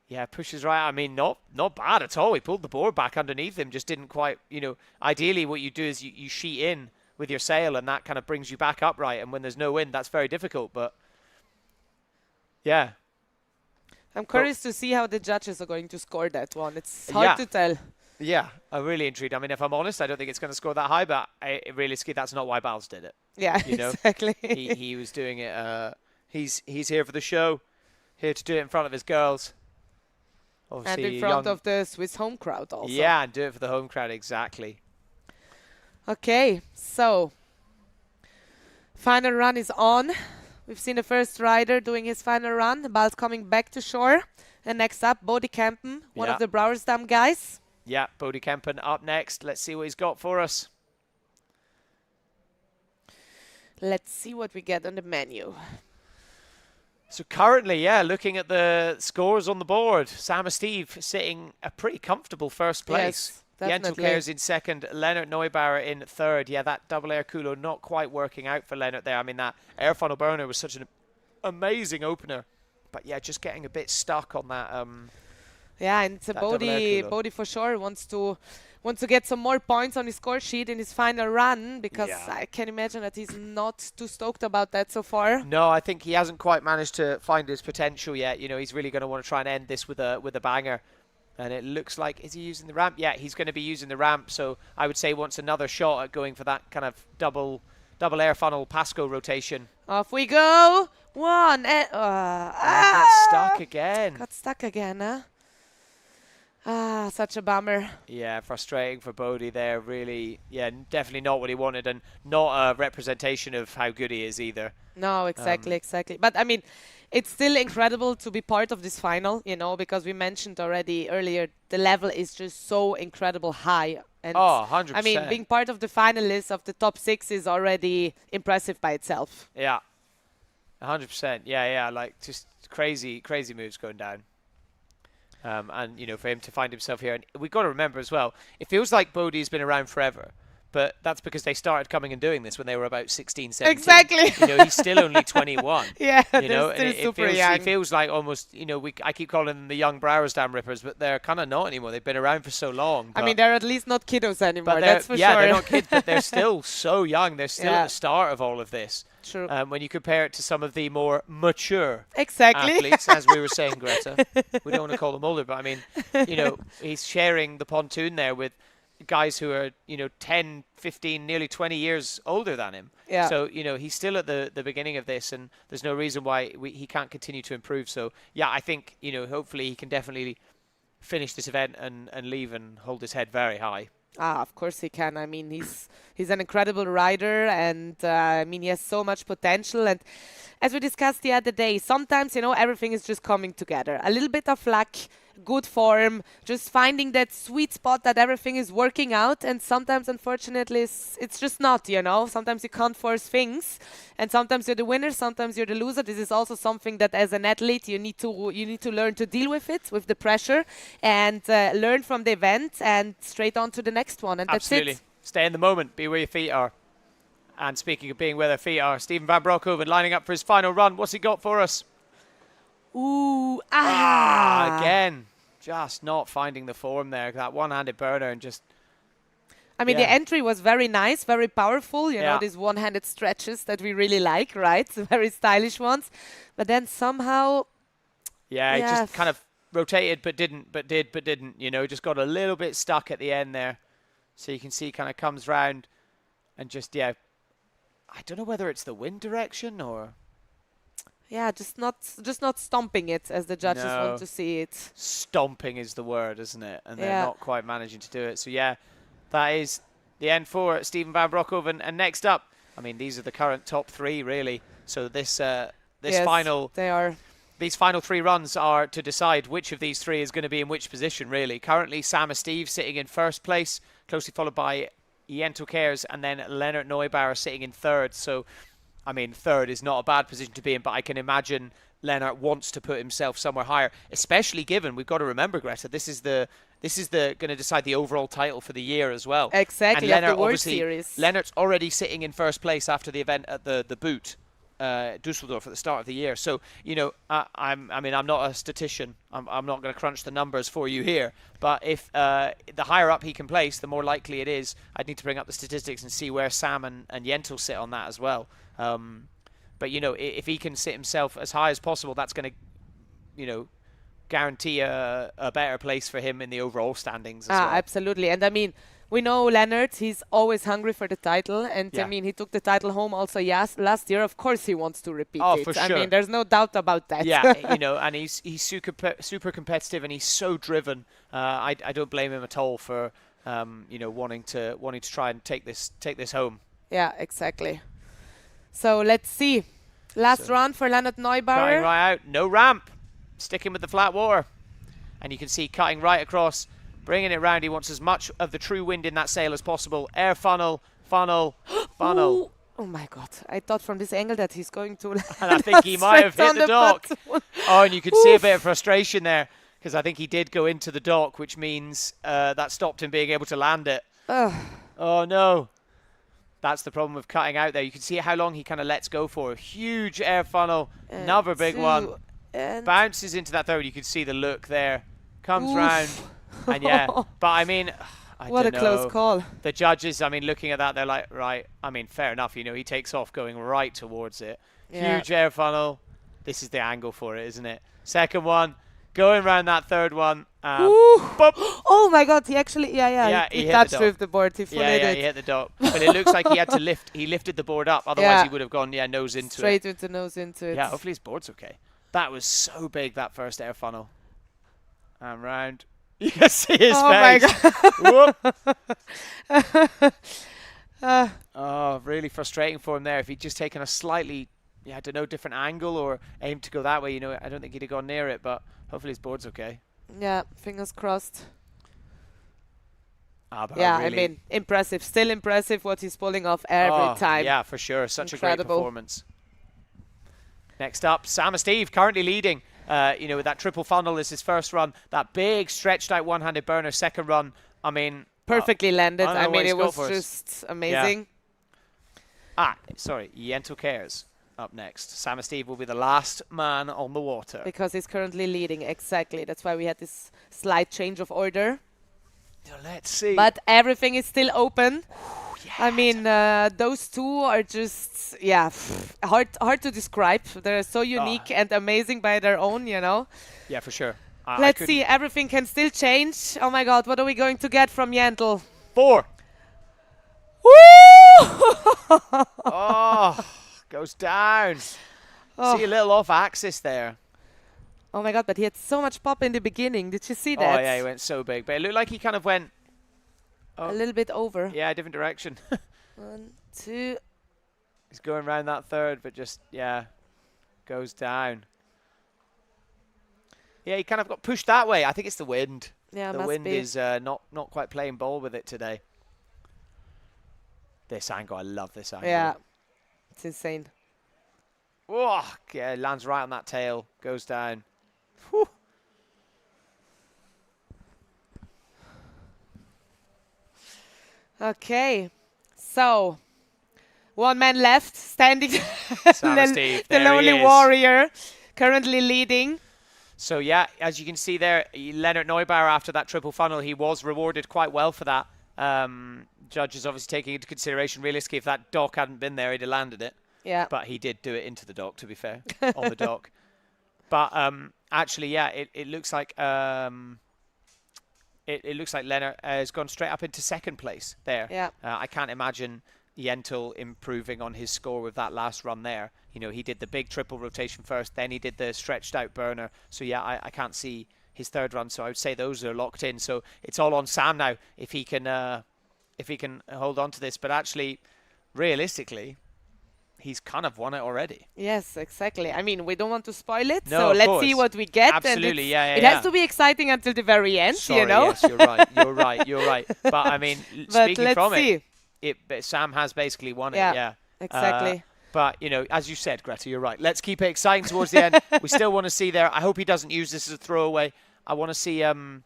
yeah, pushes right. I mean, not bad at all. He pulled the board back underneath him. Just didn't quite, you know, ideally what you do is you sheet in with your sail, and that kind of brings you back upright. And when there's no wind, that's very difficult. But yeah. I'm curious to see how the judges are going to score that one. It's hard to tell. Yeah, I'm really intrigued. I mean, if I'm honest, I don't think it's going to score that high, but realistically, that's not why Bowles did it. Yeah, You know, exactly. he was doing it. He's here for the show, here to do it in front of his girls. And Obviously, in front of the Swiss home crowd also. Yeah, and do it for the home crowd, exactly. Okay, so final run is on. We've seen the first rider doing his final run. The ball's coming back to shore. And next up, Bodie Kempen, one of the Brouwersdam guys. Yeah, Bodie Kempen up next. Let's see what he's got for us. Let's see what we get on the menu. So currently, looking at the scores on the board, Sam Steve sitting a pretty comfortable first place. Yes, Jens definitely. Claire's in second, Leonard Neubauer in third. Yeah, that double air culo not quite working out for Leonard there. I mean, that air funnel burner was such an amazing opener. But yeah, just getting a bit stuck on that. Yeah, and it's a that double air culo. Bodie for sure wants to get some more points on his score sheet in his final run, because I can imagine that he's not too stoked about that so far. No, I think he hasn't quite managed to find his potential yet. You know, he's really going to want to try and end this with a banger. And it looks like, is he using the ramp? Yeah, he's going to be using the ramp. So I would say he wants another shot at going for that kind of double air funnel Pasco rotation. Off we go. One. Got stuck again. Got stuck again, huh? Ah, such a bummer. Yeah, frustrating for Bodie there. Really, yeah, definitely not what he wanted, and not a representation of how good he is either. No, exactly. But I mean, it's still incredible to be part of this final, you know, because we mentioned already earlier, the level is just so incredible high. And 100%. I mean, being part of the finalists of the top 6 is already impressive by itself. Yeah, 100%. Yeah, like just crazy moves going down. And, you know, for him to find himself here. And we've got to remember as well, it feels like Bodie's been around forever. But that's because they started coming and doing this when they were about 16, 17. Exactly. You know, he's still only 21. Yeah, you know, they're and still super young. It feels like almost, you know, I keep calling them the young Brouwersdam Rippers, but they're kind of not anymore. They've been around for so long. I mean, they're at least not kiddos anymore, that's for sure. Yeah, they're not kids, but they're still so young. They're still Yeah. at the start of all of this. True. When you compare it to some of the more mature Exactly. athletes, as we were saying, Greta. We don't want to call them older, but I mean, you know, he's sharing the pontoon there with guys who are, you know, 10, 15, nearly 20 years older than him. Yeah. So, you know, he's still at the beginning of this, and there's no reason why he can't continue to improve. So, yeah, I think, you know, hopefully he can definitely finish this event and leave and hold his head very high. Of course he can. I mean, he's an incredible rider, and I mean, he has so much potential. And as we discussed the other day, sometimes, everything is just coming together. A little bit of luck, good form, just finding that sweet spot that everything is working out. And sometimes, unfortunately, it's just not, Sometimes you can't force things, and sometimes you're the winner, sometimes you're the loser. This is also something that, as an athlete, you need to learn to deal with it, with the pressure, and learn from the event and straight on to the next one. And Absolutely. That's it. Stay in the moment. Be where your feet are. And speaking of being where their feet are, Steven van Broekhoven lining up for his final run. What's he got for us? Ooh, Again, just not finding the form there. That one-handed burner and just... I mean, the entry was very nice, very powerful. You know, Yeah. these one-handed stretches that we really like, right? Very stylish ones. But then somehow... Yeah, he Yeah. just kind of rotated but didn't, but did, but didn't. Just got a little bit stuck at the end there. So you can see kind of comes round and just, I don't know whether it's the wind direction or... Yeah, just not stomping it as the judges No. want to see it. Stomping is the word, isn't it? And they're Yeah. not quite managing to do it. So, that is the end for Steven van Broekhoven. And next up, I mean, these are the current top three, really. So this Yes, final... They are. These final three runs are to decide which of these three is going to be in which position, really. Currently, Sam Steve sitting in first place, closely followed by Jento Kers, and then Leonard Neubauer sitting in third. So, I mean, third is not a bad position to be in, but I can imagine Leonard wants to put himself somewhere higher, especially given, we've got to remember, Greta, this is the going to decide the overall title for the year as well. Exactly, And of the World obviously, Series. Leonard's already sitting in first place after the event at the boot. Dusseldorf at the start of the year. So, I'm not a statistician. I'm not going to crunch the numbers for you here. But if the higher up he can place, the more likely it is. I'd need to bring up the statistics and see where Sam and Jento sit on that as well. But, if he can sit himself as high as possible, that's going to, guarantee a better place for him in the overall standings as well. Absolutely. And I mean, we know Leonard, he's always hungry for the title. And Yeah. I mean, he took the title home also last year. Of course, he wants to repeat Oh, it. for I sure. mean, there's no doubt about that. Yeah, and he's super competitive and he's so driven. I don't blame him at all for wanting to try and take this home. Yeah, exactly. So let's see. Last run for Leonard Cutting Neubauer. right out, no ramp, sticking with the flat water, and you can see cutting right across, bringing it round. He wants as much of the true wind in that sail as possible. Air funnel. Ooh. Oh my God! I thought from this angle that he's going to. And I think he might have straight hit on the dock. button. Oh, and you could see a bit of frustration there because I think he did go into the dock, which means that stopped him being able to land it. Ugh. Oh no. That's the problem with cutting out there. You can see how long he kind of lets go for. Huge air funnel, another big one. And Bounces into that third. You can see the look there. Comes Oof. round. And but I mean, I what a don't close know. call. The judges, I mean, looking at that, they're like, right, I mean, fair enough. He takes off going right towards it. Yeah. Huge air funnel. This is the angle for it, isn't it? Second one, going round that third one. Ooh. Bop. Oh my God! He actually, Yeah, he he hit the touched dock. with the board. He fully Yeah, did. he hit the dock. But it looks like he had to lift. He lifted the board up. Otherwise, Yeah. he would have gone, nose into it. Straight with the nose into it. Yeah, hopefully his board's okay. That was so big, that first air funnel. And round. You can see his Oh my face. Whoop. Uh, Oh, really frustrating for him there. If he'd just taken a slightly, I don't know, different angle or aimed to go that way, I don't think he'd have gone near it, but hopefully his board's okay. yeah, fingers crossed. But Yeah, really, I mean, impressive. Still impressive what he's pulling off every time. Yeah, for sure. Such a great Incredible. performance. Next up, Sam Steve currently leading. With that triple funnel is his first run. That big stretched out one-handed burner second run. I mean, Perfectly landed. I don't know I what mean, he's it got was for us. just amazing. sorry, Jento Kers up next. Sam Steve will be the last man on the water. Because he's currently leading. Exactly. That's why we had this slight change of order. Let's see. But everything is still open. I mean, those two are just, hard to describe. They're so unique and amazing by their own, Yeah, for sure. Let's see, everything can still change. Oh my God, what are we going to get from Jentl? 4. Woo! Oh, goes down. Oh. See a little off axis there. Oh my God, but he had so much pop in the beginning. Did you see Oh, that? yeah, he went so big. But it looked like he kind of went a little bit over. Yeah, different direction. 1, 2. He's going around that third, but just, goes down. Yeah, he kind of got pushed that way. I think it's the wind. Yeah, The must wind be. is not quite playing ball with it today. This angle, I love this angle. Yeah, it's insane. Oh, yeah, lands right on that tail, goes down. Whew. Okay, so 1 man left, standing. Sam Steve, the there he lonely is. warrior, currently leading. So yeah, as you can see there, Leonard Neubauer, after that triple funnel, he was rewarded quite well for that. Judges obviously taking into consideration, realistically, if that dock hadn't been there, he'd have landed it. Yeah. But he did do it into the dock, to be fair, on the dock. But actually, yeah, it looks like it looks like Leonard has gone straight up into second place there. Yeah. I can't imagine Yentl improving on his score with that last run there. You know, he did the big triple rotation first, then he did the stretched out burner. So yeah, I can't see his third run. So I would say those are locked in. So it's all on Sam now if he can hold on to this. But actually, realistically, he's kind of won it already. Yes, exactly. I mean, we don't want to spoil it, No, so of let's see course. what we get. Absolutely, and it has to be exciting until the very end, Sorry, you know. yes, you're right. You're right. But I mean, But speaking let's from see. it, Sam has basically won it. Yeah, Yeah, exactly. But you know, as you said, Greta, you're right. Let's keep it exciting towards the end. We still want to see there. I hope he doesn't use this as a throwaway. I want to see him,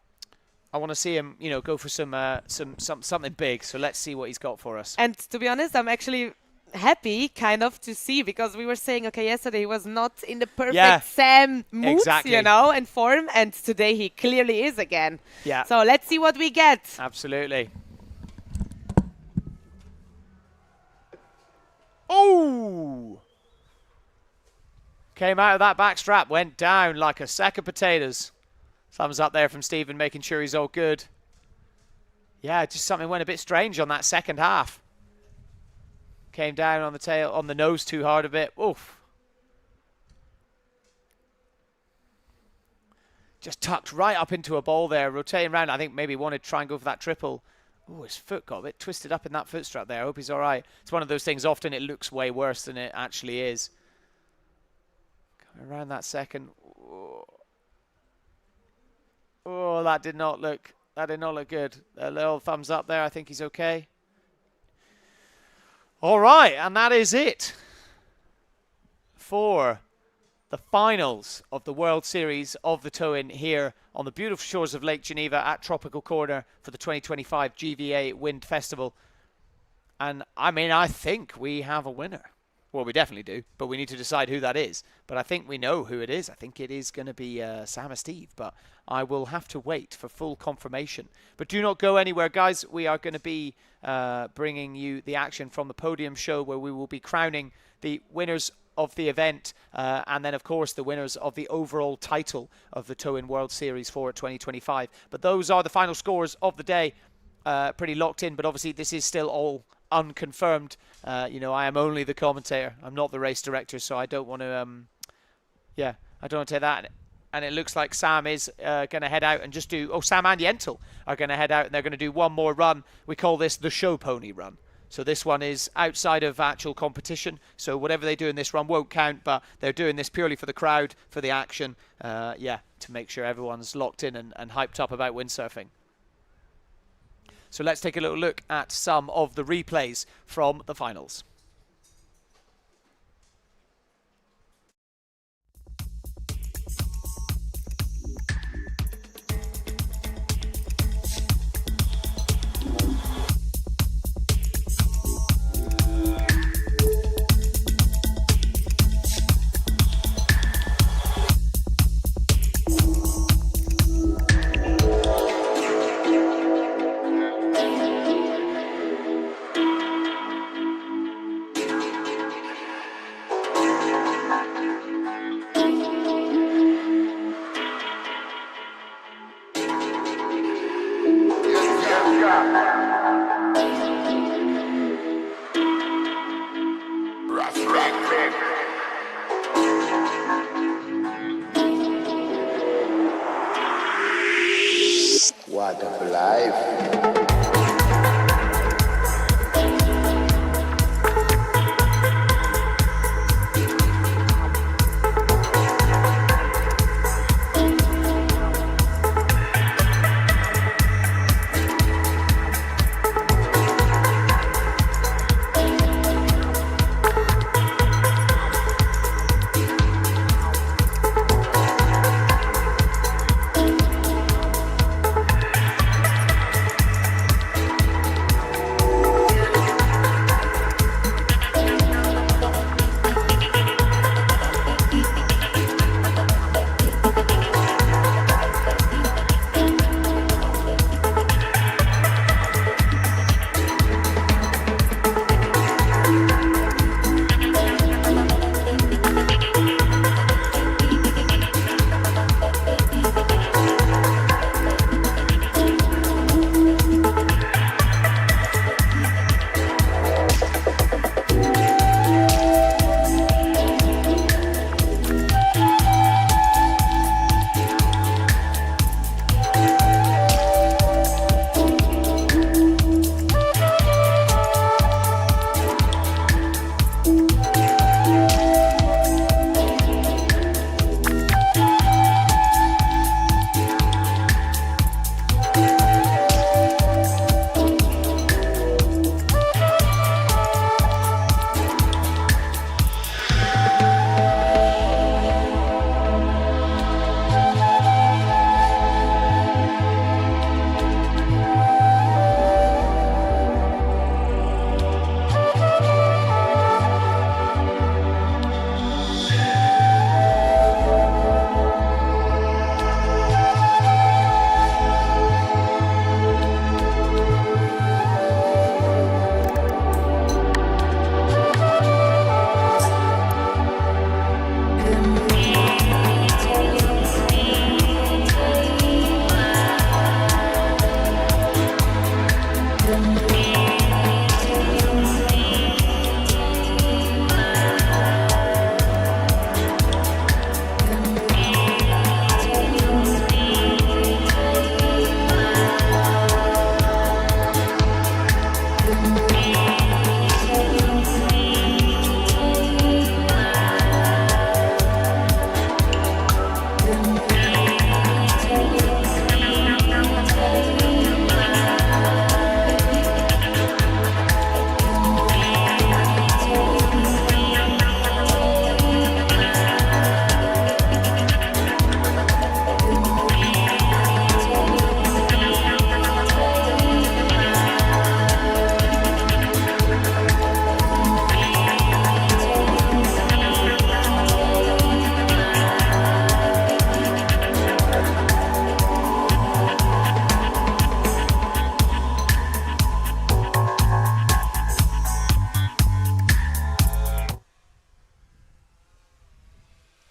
you know, go for something big. So let's see what he's got for us. And to be honest, I'm actually happy kind of to see, because we were saying, okay, yesterday he was not in the perfect Sam mood, exactly. you know, and form, and today he clearly is again. Yeah. So let's see what we get. Absolutely. Oh! Came out of that back strap, went down like a sack of potatoes. Thumbs up there from Stephen, making sure he's all good. Yeah, just something went a bit strange on that second half. Came down on the tail, on the nose too hard a bit. Oof. Just tucked right up into a ball there, rotating around. I think maybe wanted to try and go for that triple. Oh, his foot got a bit twisted up in that foot strap there. I hope he's all right. It's one of those things, often it looks way worse than it actually is. Coming around that second. Oh, that did not look good. A little thumbs up there. I think he's okay. All right, and that is it for the finals of the World Series of the Tow-In here on the beautiful shores of Lake Geneva at Tropical Corner for the 2025 GVA Wind Festival. And I mean, I think we have a winner. Well, we definitely do, but we need to decide who that is. But I think we know who it is. I think it is going to be Sam or Steve, but I will have to wait for full confirmation. But do not go anywhere, guys. We are going to be bringing you the action from the podium show, where we will be crowning the winners of the event, and then of course the winners of the overall title of the Tow-In World Series for 2025. But those are the final scores of the day, pretty locked in, but obviously this is still all unconfirmed. You know, I am only the commentator. I'm not the race director, so I don't want to I don't want to take that. And it looks like Sam is going to head out and just do, Sam and Yentl are going to head out, and they're going to do one more run. We call this the show pony run. So this one is outside of actual competition. So whatever they do in this run won't count, but they're doing this purely for the crowd, for the action, to make sure everyone's locked in and hyped up about windsurfing. So let's take a little look at some of the replays from the finals.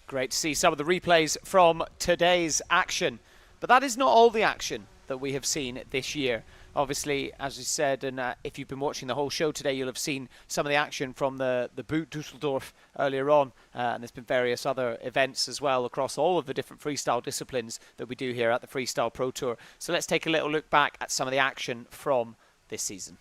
Great to see some of the replays from today's action. But that is not all the action that we have seen this year. Obviously, as we said, and if you've been watching the whole show today, you'll have seen some of the action from the Boot Dusseldorf earlier on. And there's been various other events as well across all of the different freestyle disciplines that we do here at the Freestyle Pro Tour. So let's take a little look back at some of the action from this season.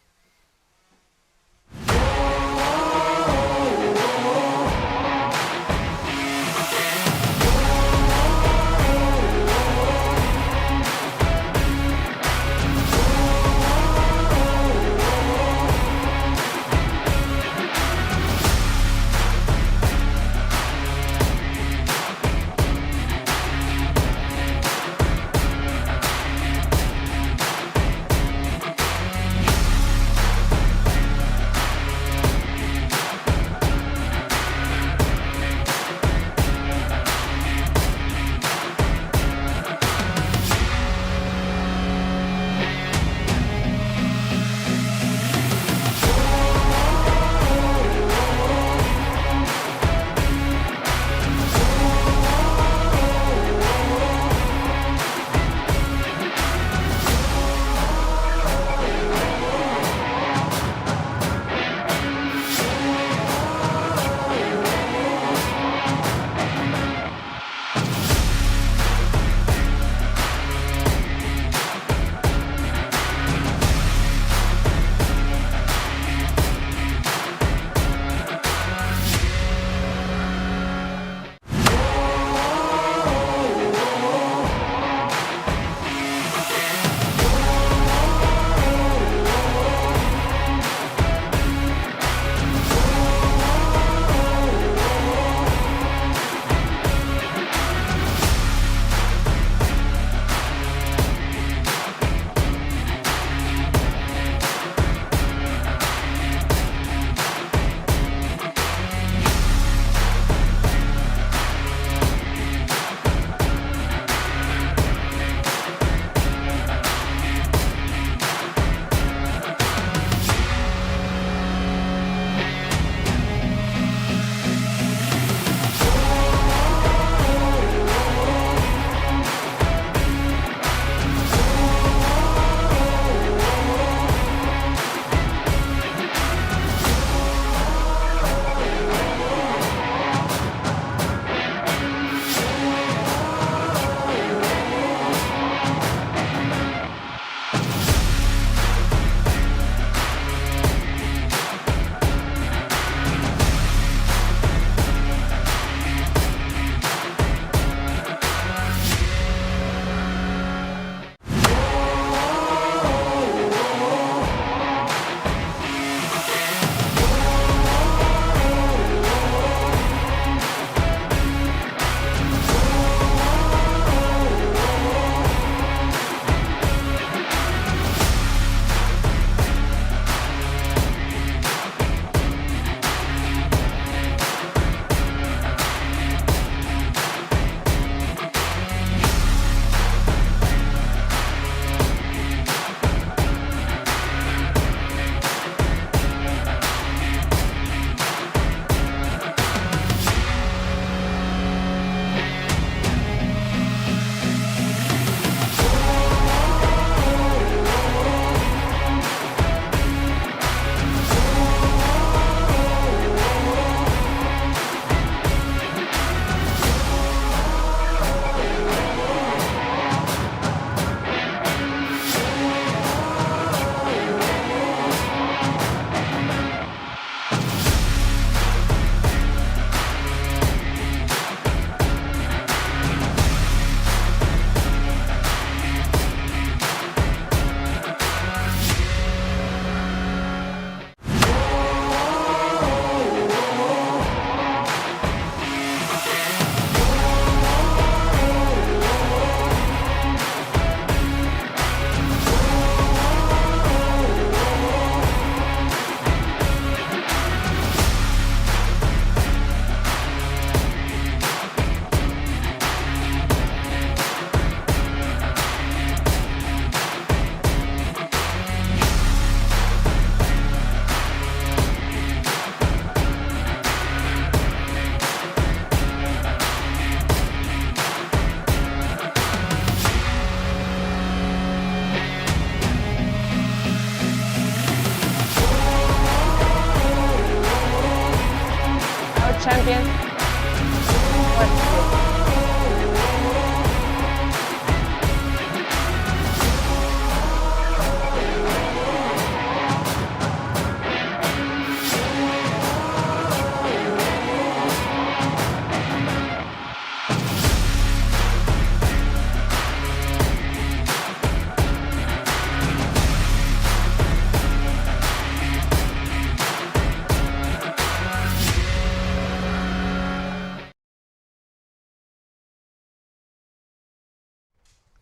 champion.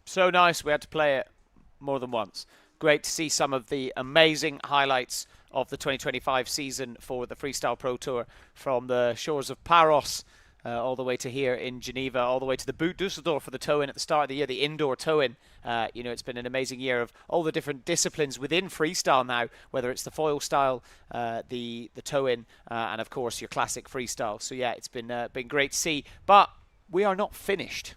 So nice, we had to play it more than once. Great to see some of the amazing highlights of the 2025 season for the Freestyle Pro Tour, from the shores of Paros all the way to here in Geneva, all the way to the Boot Düsseldorf for the tow-in at the start of the year, the indoor tow-in. You know, it's been an amazing year of all the different disciplines within freestyle now, whether it's the foil style, the tow-in, and of course your classic freestyle. So yeah, it's been great to see. But we are not finished.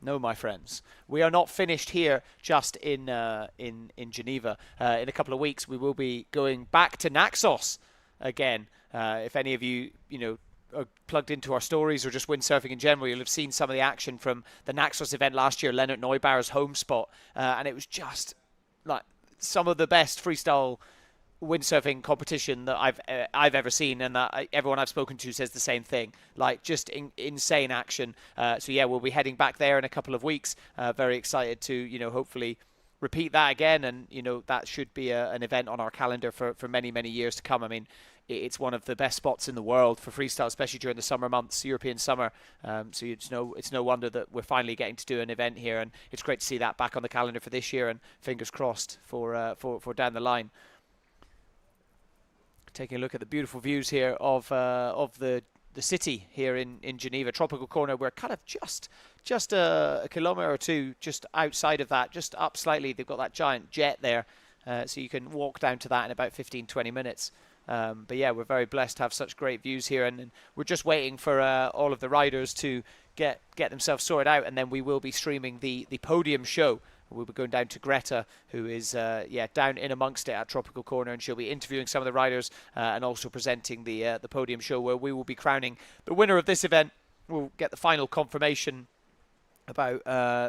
No, my friends, we are not finished here just in Geneva. In a couple of weeks, we will be going back to Naxos again. If any of you are plugged into our stories or just windsurfing in general, you'll have seen some of the action from the Naxos event last year, Leonard Neubauer's home spot, and it was just like some of the best freestyle windsurfing competition that I've ever seen, and that everyone I've spoken to says the same thing. Like, just insane action. So yeah, we'll be heading back there in a couple of weeks. Very excited to hopefully repeat that again, and that should be an event on our calendar for many years to come. I mean, it's one of the best spots in the world for freestyle, especially during the summer months, European summer. So it's no wonder that we're finally getting to do an event here, and it's great to see that back on the calendar for this year, and fingers crossed for down the line. Taking a look at the beautiful views here of the city here in Geneva, Tropical Corner. We're kind of just a kilometre or two just outside of that, just up slightly. They've got that giant jet there, so you can walk down to that in about 15-20 minutes. But yeah, we're very blessed to have such great views here, and we're just waiting for all of the riders to get themselves sorted out, and then we will be streaming the podium show. We'll be going down to Greta, who is down in amongst it at Tropical Corner, and she'll be interviewing some of the riders and also presenting the podium show, where we will be crowning the winner of this event. We'll get the final confirmation about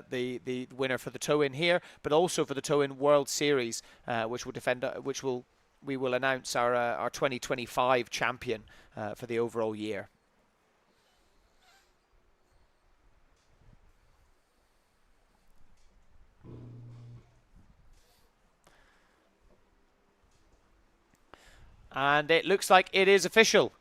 the winner for the tow-in here, but also for the Tow-In World Series, we will announce our 2025 champion for the overall year. And it looks like it is official.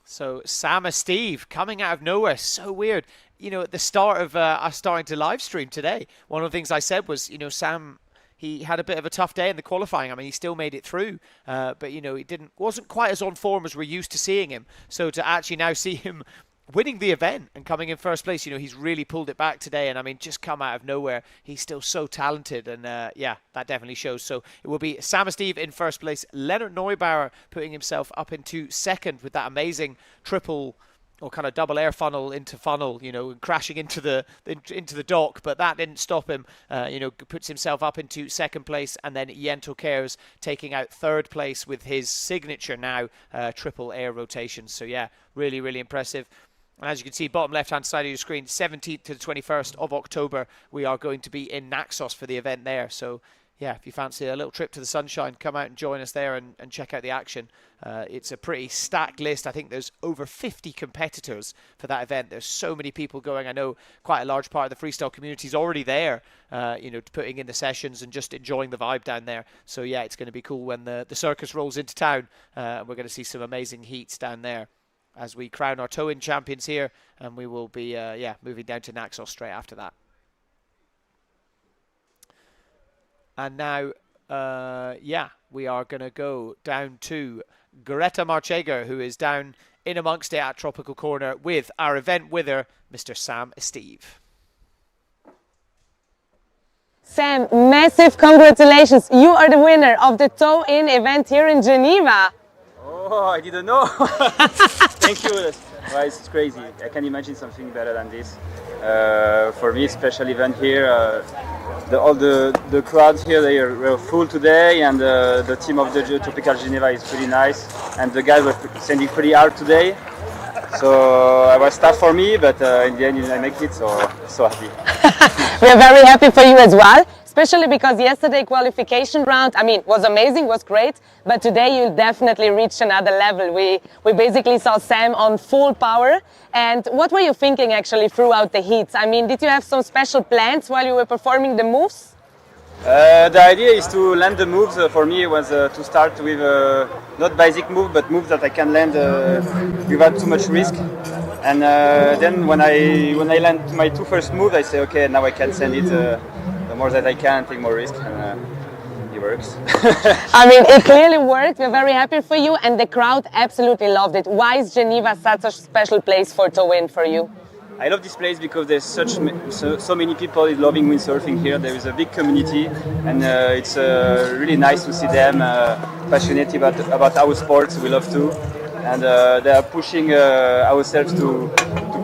So Sam Steve coming out of nowhere. So weird. At the start of us starting to live stream today, one of the things I said was, Sam, he had a bit of a tough day in the qualifying. I mean, he still made it through, but he wasn't quite as on form as we're used to seeing him. So to actually now see him winning the event and coming in first place, he's really pulled it back today. And I mean, just come out of nowhere. He's still so talented, and yeah, that definitely shows. So it will be Sam Steve in first place, Leonard Neubauer putting himself up into second with that amazing triple or kind of double air funnel into funnel, crashing into the dock, but that didn't stop him. Puts himself up into second place, and then Yento Cares taking out third place with his signature now triple air rotation. So yeah, really impressive. And as you can see, bottom left-hand side of your screen, 17th to the 21st of October, we are going to be in Naxos for the event there. So yeah, if you fancy a little trip to the sunshine, come out and join us there and check out the action. It's a pretty stacked list. I think there's over 50 competitors for that event. There's so many people going. I know quite a large part of the freestyle community is already there, putting in the sessions and just enjoying the vibe down there. So yeah, it's going to be cool when the circus rolls into town. We're going to see some amazing heats down there as we crown our tow-in champions here, and we will be moving down to Naxos straight after that. And now, we are going to go down to Greta Marcheger, who is down in amongst it at Tropical Corner with our event winner, Mr. Sam Steve. Sam, massive congratulations. You are the winner of the tow-in event here in Geneva. Oh, I didn't know. Thank you. Well, it's crazy. I can't imagine something better than this. For me, special event here. All the crowds here, they were full today, and the team of the Tropical Geneva is pretty nice. And the guys were sending pretty hard today. So I was tough for me, but in the end I make it, so happy. We are very happy for you as well, especially because yesterday qualification round, I mean, was amazing, was great, but today you definitely reached another level. We basically saw Sam on full power. And what were you thinking actually throughout the heats? I mean, did you have some special plans while you were performing the moves? The idea is to land the moves. For me, was to start with not basic move, but moves that I can land without too much risk. And then when I land my two first moves, I say, okay, now I can send it the more that I can, take more risk, and it works. I mean, it clearly worked. We're very happy for you, and the crowd absolutely loved it. Why is Geneva such a special place for Tow-In for you? I love this place because there's so many people loving windsurfing here. There is a big community, and it's really nice to see them passionate about our sports. We love to, and they are pushing ourselves to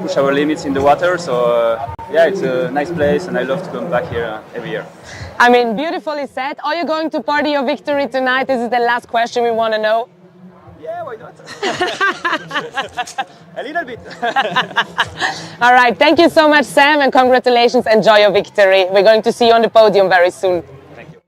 push our limits in the water. So yeah, it's a nice place, and I love to come back here every year. I mean, beautifully said. Are you going to party your victory tonight? This is the last question we want to know. Yeah, why not? A little bit. All right, thank you so much, Sam, and congratulations. Enjoy your victory. We're going to see you on the podium very soon. Thank you.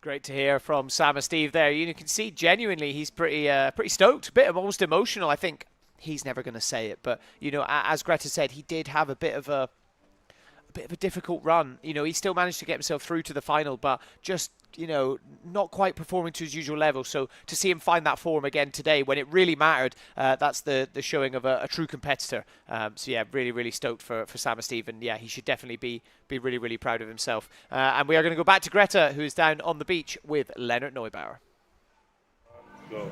Great to hear from Sam and Steve there. You can see genuinely he's pretty stoked, a bit almost emotional. I think he's never going to say it, but you know, as Greta said, he did have a bit of a difficult run. You know, he still managed to get himself through to the final, but just, you know, not quite performing to his usual level. So to see him find that form again today when it really mattered, that's the showing of a true competitor. So yeah, really stoked for Sam and Steve, and yeah, he should definitely be really proud of himself. And we are going to go back to Greta, who is down on the beach with Leonard Neubauer. Go.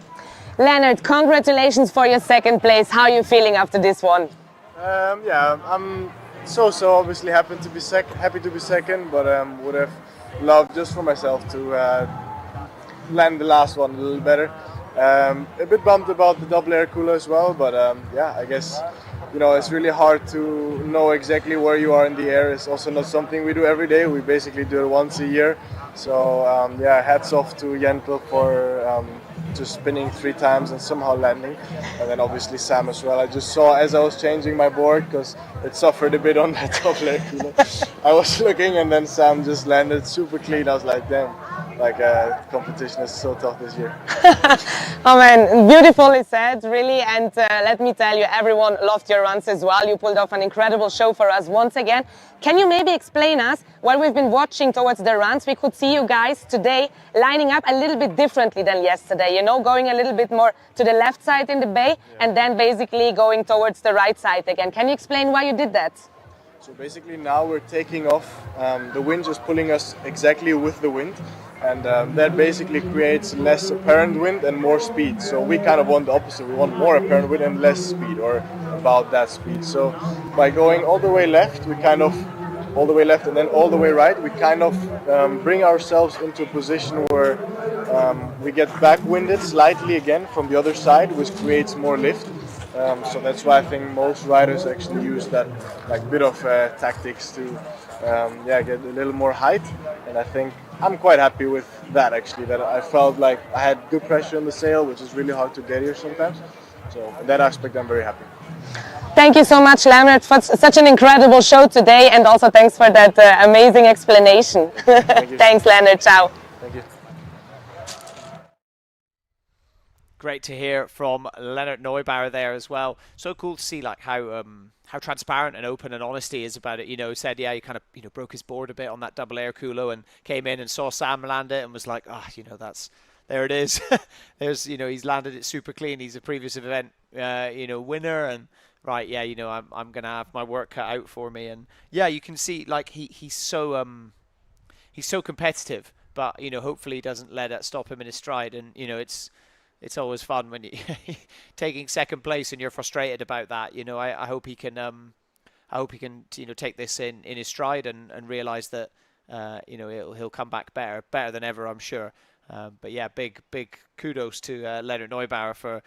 Leonard, congratulations for your second place. How are you feeling after this one? Yeah, I'm so obviously happy to be second, but would have loved just for myself to land the last one a little better. A bit bummed about the double air cooler as well, but yeah, I guess, you know, it's really hard to know exactly where you are in the air. It's also not something we do every day. We basically do it once a year. So yeah, hats off to Jentel for just spinning 3 times and somehow landing, and then obviously Sam as well. I just saw as I was changing my board, because it suffered a bit on that double air cooler. I was looking, and then Sam just landed super clean. I was like, damn, like competition is so tough this year. Oh man, beautifully said, really. And let me tell you, everyone loved your runs as well. You pulled off an incredible show for us once again. Can you maybe explain us, while we've been watching towards the runs, we could see you guys today lining up a little bit differently than yesterday, you know, going a little bit more to the left side in the bay, and then basically going towards the right side again. Can you explain why you did that? So basically now we're taking off, the wind just pulling us exactly with the wind, and that basically creates less apparent wind and more speed. So we kind of want the opposite. We want more apparent wind and less speed, or about that speed. So by going all the way left, we kind of, all the way left and then all the way right, we kind of bring ourselves into a position where we get backwinded slightly again from the other side, which creates more lift. So that's why I think most riders actually use that like bit of tactics to yeah, get a little more height, and I think I'm quite happy with that actually, that I felt like I had good pressure on the sail, which is really hard to get here sometimes. So in that aspect I'm very happy. Thank you so much, Leonard, for such an incredible show today, and also thanks for that amazing explanation. Thanks, Leonard. Ciao. Thank you. Great to hear from Leonard Neubauer there as well. So cool to see like how transparent and open and honest he is about it. You know, said yeah, he kind of, you know, broke his board a bit on that double air culo and came in and saw Sam land it and was like, you know, there it is. There's, you know, he's landed it super clean. He's a previous event, you know, winner, and right, yeah, you know, I'm gonna have my work cut out for me. And yeah, you can see like he's so competitive, but you know, hopefully he doesn't let that stop him in his stride. And you know, it's always fun when you taking second place and you're frustrated about that. You know, I hope he can you know, take this in his stride and realize that you know, he'll come back better than ever, I'm sure. But yeah, big kudos to Leonard Neubauer for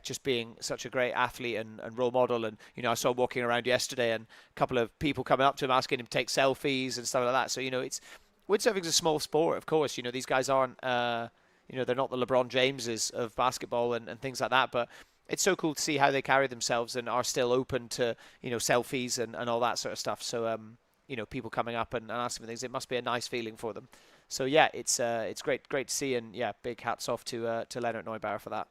just being such a great athlete and role model. And you know, I saw him walking around yesterday and a couple of people coming up to him asking him to take selfies and stuff like that. So you know, windsurfing's a small sport, of course. You know, these guys aren't you know, they're not the LeBron Jameses of basketball and things like that, but it's so cool to see how they carry themselves and are still open to, you know, selfies and all that sort of stuff. So, you know, people coming up and asking for things, it must be a nice feeling for them. So yeah, it's great to see, and yeah, big hats off to Leonard Neubauer for that.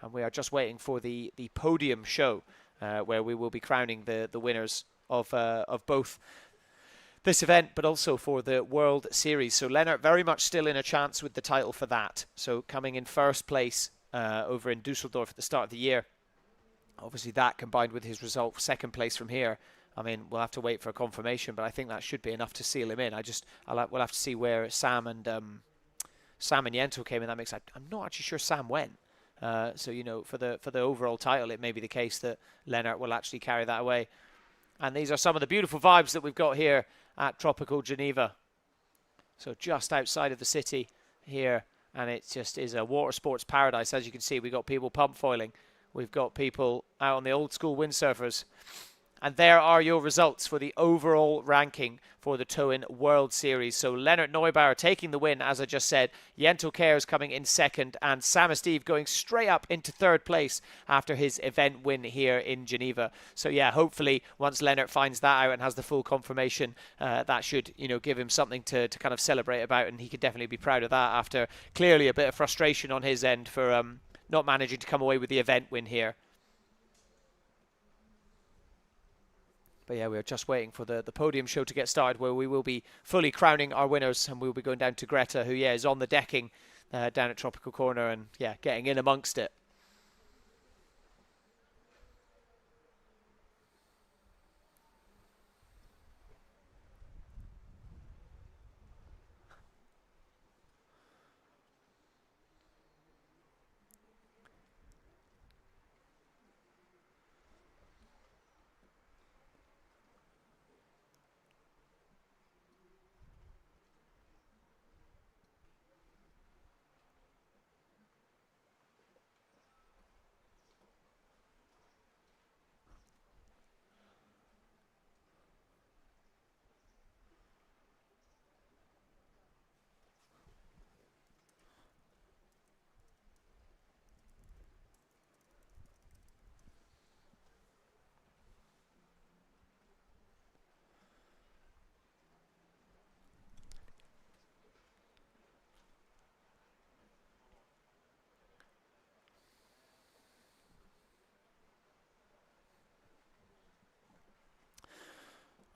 And we are just waiting for the podium show, where we will be crowning the winners of both this event, but also for the World Series. So Leonard very much still in a chance with the title for that. So coming in first place over in Dusseldorf at the start of the year. Obviously that combined with his result, second place from here. I mean, we'll have to wait for a confirmation, but I think that should be enough to seal him in. We'll have to see where Sam and Yento came in that mix. I'm not actually sure Sam went. So, you know, for the overall title, it may be the case that Leonard will actually carry that away. And these are some of the beautiful vibes that we've got here at Tropical Geneva. So just outside of the city here, and it just is a water sports paradise. As you can see, we've got people pump foiling. We've got people out on the old school windsurfers. And there are your results for the overall ranking for the Tow-In World Series. So Leonard Neubauer taking the win, as I just said. Yento Cares coming in second. And Sam Steve going straight up into third place after his event win here in Geneva. So yeah, hopefully once Leonard finds that out and has the full confirmation, that should, you know, give him something to kind of celebrate about. And he could definitely be proud of that after clearly a bit of frustration on his end for not managing to come away with the event win here. But yeah, we're just waiting for the podium show to get started, where we will be fully crowning our winners, and we'll be going down to Greta, who, yeah, is on the decking down at Tropical Corner and, yeah, getting in amongst it.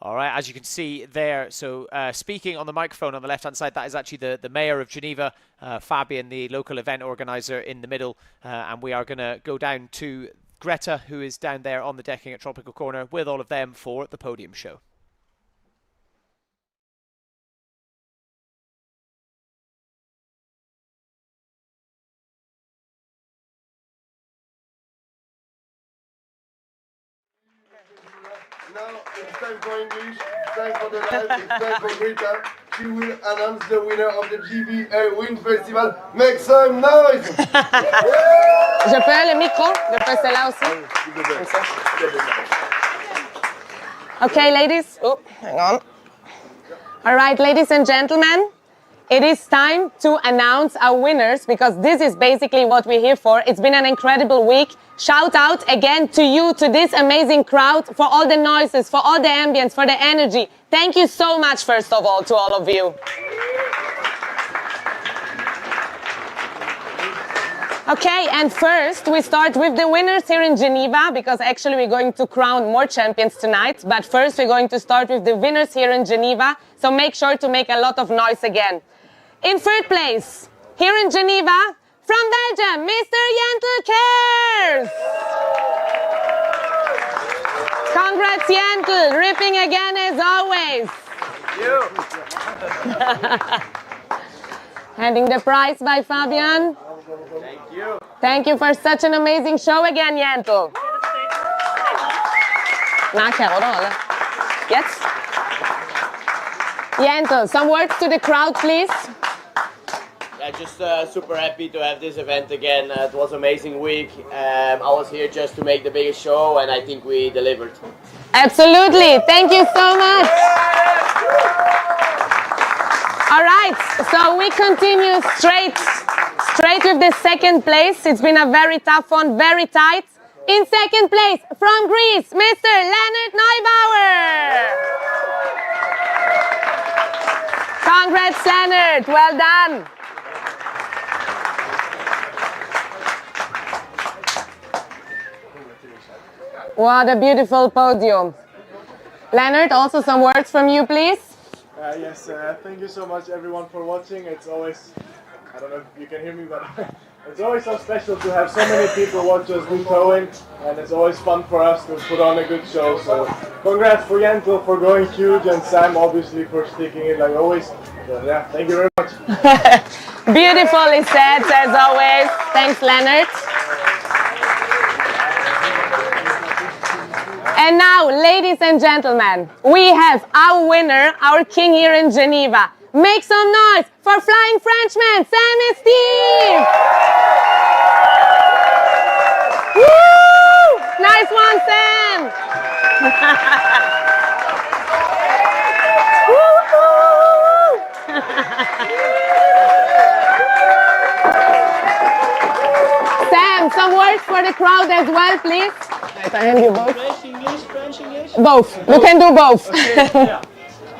All right, as you can see there, so speaking on the microphone on the left-hand side, that is actually the mayor of Geneva, Fabian, the local event organizer in the middle, and we are going to go down to Greta, who is down there on the decking at Tropical Corner with all of them for the podium show. Now it's time for English, it's time for the live, it's time for Greta. She will announce the winner of the GVA Wind Festival. Make some noise! Je peux le micro? Je peux celle-là aussi? Okay, ladies. Oh, hang on. All right, ladies and gentlemen, it is time to announce our winners, because this is basically what we're here for. It's been an incredible week. Shout out again to you, to this amazing crowd, for all the noises, for all the ambience, for the energy. Thank you so much, first of all, to all of you. Okay, and first we start with the winners here in Geneva, because actually we're going to crown more champions tonight. But first we're going to start with the winners here in Geneva, so make sure to make a lot of noise again. In third place, here in Geneva, from Belgium, Mr. Jentel Cares! Congrats, Jentel, ripping again as always. Handing the prize by Fabian. Thank you. Thank you for such an amazing show again, Jentel. Yes? Jentel, some words to the crowd, please. Yeah, just super happy to have this event again. It was an amazing week. I was here just to make the biggest show, and I think we delivered. Absolutely. Thank you so much. All right, so we continue straight with the second place. It's been a very tough one, very tight. In second place, from Greece, Mr. Leonard Neubauer. Congrats, Leonard, well done. What a beautiful podium. Leonard, also some words from you, please. Yes, thank you so much everyone for watching. It's always, I don't know if you can hear me, but it's always so special to have so many people watch us do towing, and it's always fun for us to put on a good show. So congrats for Jentel for going huge, and Sam obviously for sticking it like always. So yeah, thank you very much. Beautifully said, as always. Thanks, Leonard. And now, ladies and gentlemen, we have our winner, our king here in Geneva. Make some noise for Flying Frenchman, Sam and Steve! Woo! Nice one, Sam! Sam, some words for the crowd as well, please. I hand you both. French, English? Both. We can do both.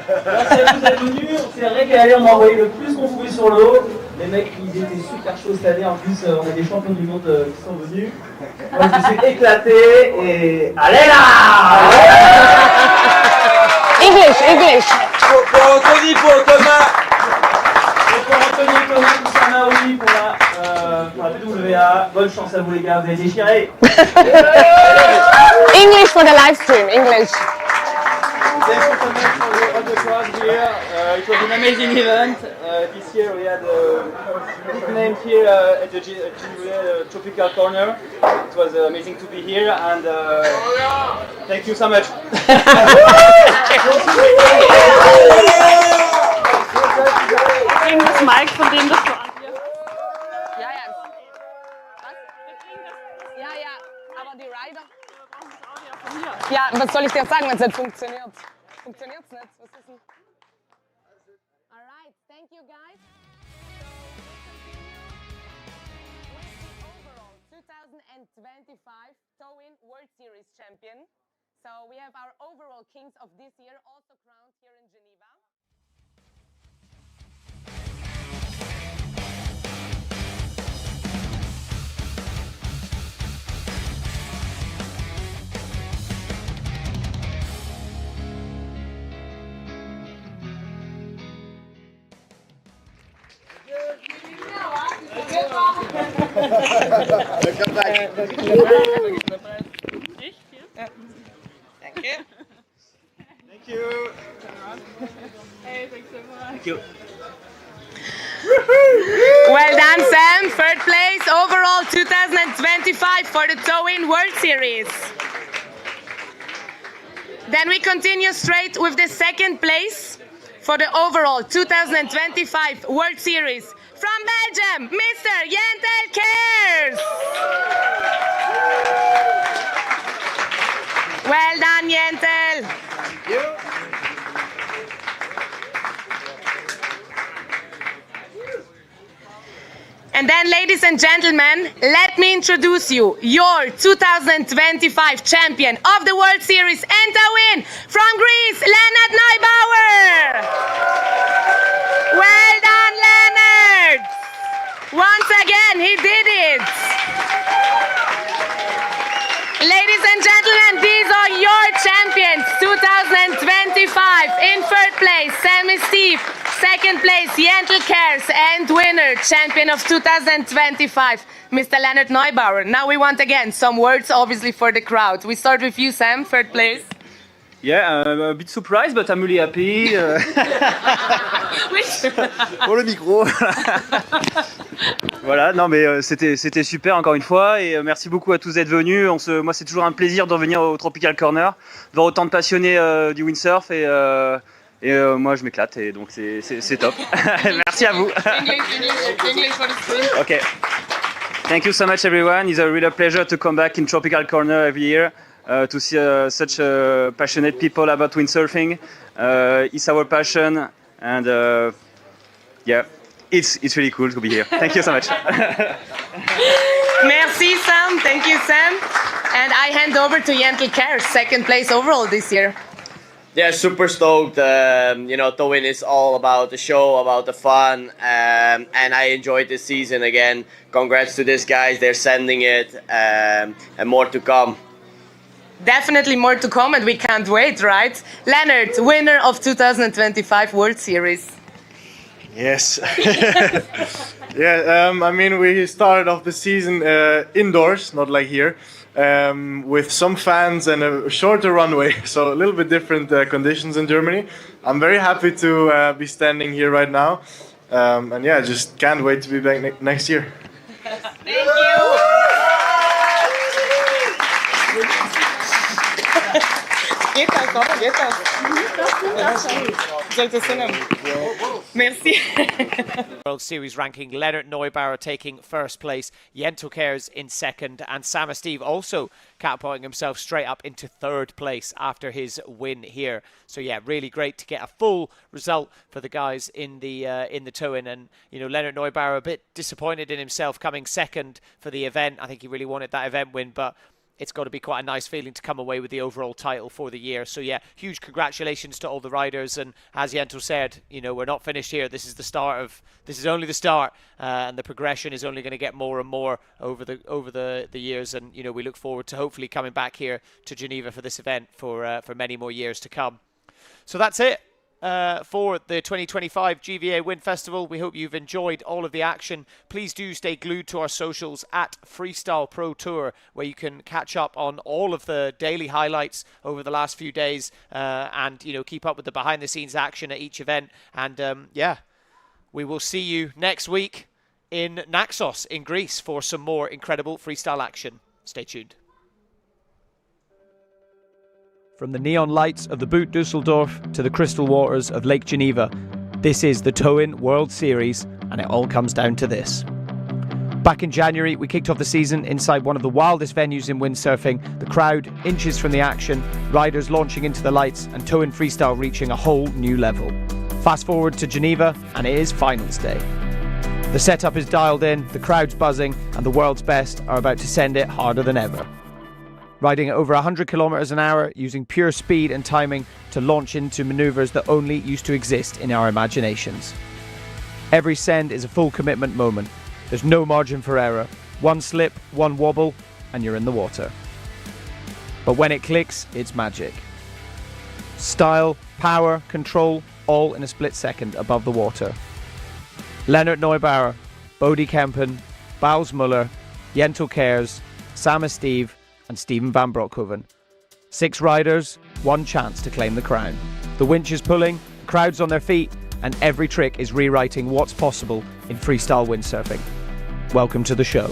Merci à vous d'être venus, on s'est régalé, on a envoyé le plus qu'on pouvait sur l'eau. Les mecs, ils étaient super chauds cette année, en plus on a des champions du monde qui sont venus. Moi je me suis éclaté et allez là! English. Pour Anthony, pour Thomas. Et pour Anthony, Thomas, pour Samaoui, pour la PWA. Bonne chance à vous les gars, vous avez déchiré. English for the live stream, English. Thank you so much for all the crowd here. It was an amazing event. This year we had a big name here at the Geneva Tropical Corner. It was amazing to be here, and thank you so much. Das Mike, von dem das war. Ja, aber die Rider. Ja, was soll ich dir sagen, wenn es nicht funktioniert? Funktioniert's nicht? Was ist denn? Alright, thank you guys. Overall 2025 Tow-In World Series champion. So we have our overall kings of this year also crowned here in Geneva. Come back. Ich? Ja. Danke. Thank you. Hey, thanks so much. Thank you. Well done, Sam. Third place overall 2025 for the Tow-In World Series. Then we continue straight with the second place for the overall 2025 World Series. From Belgium, Mr. Jentel Kers. Well done, Jentel. Thank you. And then, ladies and gentlemen, let me introduce you your 2025 champion of the World Series and Tow-In from Greece, Leonard Neubauer. Well done, Leonard. Once again, he did it. Ladies and gentlemen, these are your champions 2025. In third place, Sammy Steve. Second place, Jentel Kers, and winner, champion of 2025, Mr. Leonard Neubauer. Now we want again some words, obviously, for the crowd. We start with you, Sam, third place. Yeah, a bit surprised, but I'm really happy. Pour le micro. Voilà, non mais c'était super encore une fois et merci beaucoup à tous d'être venus. Moi c'est toujours un plaisir de revenir au Tropical Corner, de voir autant de passionnés du windsurf et moi je m'éclate et donc c'est top. Merci à vous. English for the stream. Okay. Thank you so much everyone. It's a real pleasure to come back in Tropical Corner every year. To see such passionate people about windsurfing. It's our passion and yeah, it's really cool to be here. Thank you so much. Merci, Sam. Thank you, Sam. And I hand over to Jentel Kers, second place overall this year. Yeah, super stoked. You know, Tow-In is all about the show, about the fun, and I enjoyed this season again. Congrats to these guys, they're sending it, and more to come. Definitely more to come, and we can't wait, right? Leonard, winner of 2025 World Series. Yes. Yeah, I mean, we started off the season indoors, not like here, with some fans and a shorter runway, so a little bit different conditions in Germany. I'm very happy to be standing here right now, and yeah, just can't wait to be back next year. Thank you. Geht das, oder? Geht das? Sollte es hinnehmen. Merci. World Series ranking, Leonard Neubauer taking first place, Jentel Kers in second, and Sam Steve also catapulting himself straight up into third place after his win here. So yeah, really great to get a full result for the guys in the Tow-In. And you know, Leonard Neubauer a bit disappointed in himself coming second for the event. I think he really wanted that event win, but it's got to be quite a nice feeling to come away with the overall title for the year. So yeah, huge congratulations to all the riders. And as Jentel said, you know, we're not finished here. This is only the start, and the progression is only going to get more and more over the years. And you know, we look forward to hopefully coming back here to Geneva for this event for many more years to come. So that's it. For the 2025 GVA Wind Festival. We hope you've enjoyed all of the action. Please do stay glued to our socials at Freestyle Pro Tour, where you can catch up on all of the daily highlights over the last few days, and you know, keep up with the behind the scenes action at each event. And yeah, we will see you next week in Naxos in Greece for some more incredible freestyle action. Stay tuned. From the neon lights of the Boot Dusseldorf to the crystal waters of Lake Geneva, this is the Tow-In World Series, and it all comes down to this. Back in January, we kicked off the season inside one of the wildest venues in windsurfing, the crowd inches from the action, riders launching into the lights, and Tow-In freestyle reaching a whole new level. Fast forward to Geneva, and it is finals day. The setup is dialed in, the crowd's buzzing, and the world's best are about to send it harder than ever. Riding at over 100 kilometers an hour, using pure speed and timing to launch into maneuvers that only used to exist in our imaginations. Every send is a full commitment moment. There's no margin for error. One slip, one wobble, and you're in the water. But when it clicks, it's magic. Style, power, control, all in a split second above the water. Leonard Neubauer, Bodie Kempen, Bals Muller, Jentel Kers, Sam Steve, and Steven van Broekhoven. 6 riders, 1 chance to claim the crown. The winch is pulling, the crowd's on their feet, and every trick is rewriting what's possible in freestyle windsurfing. Welcome to the show.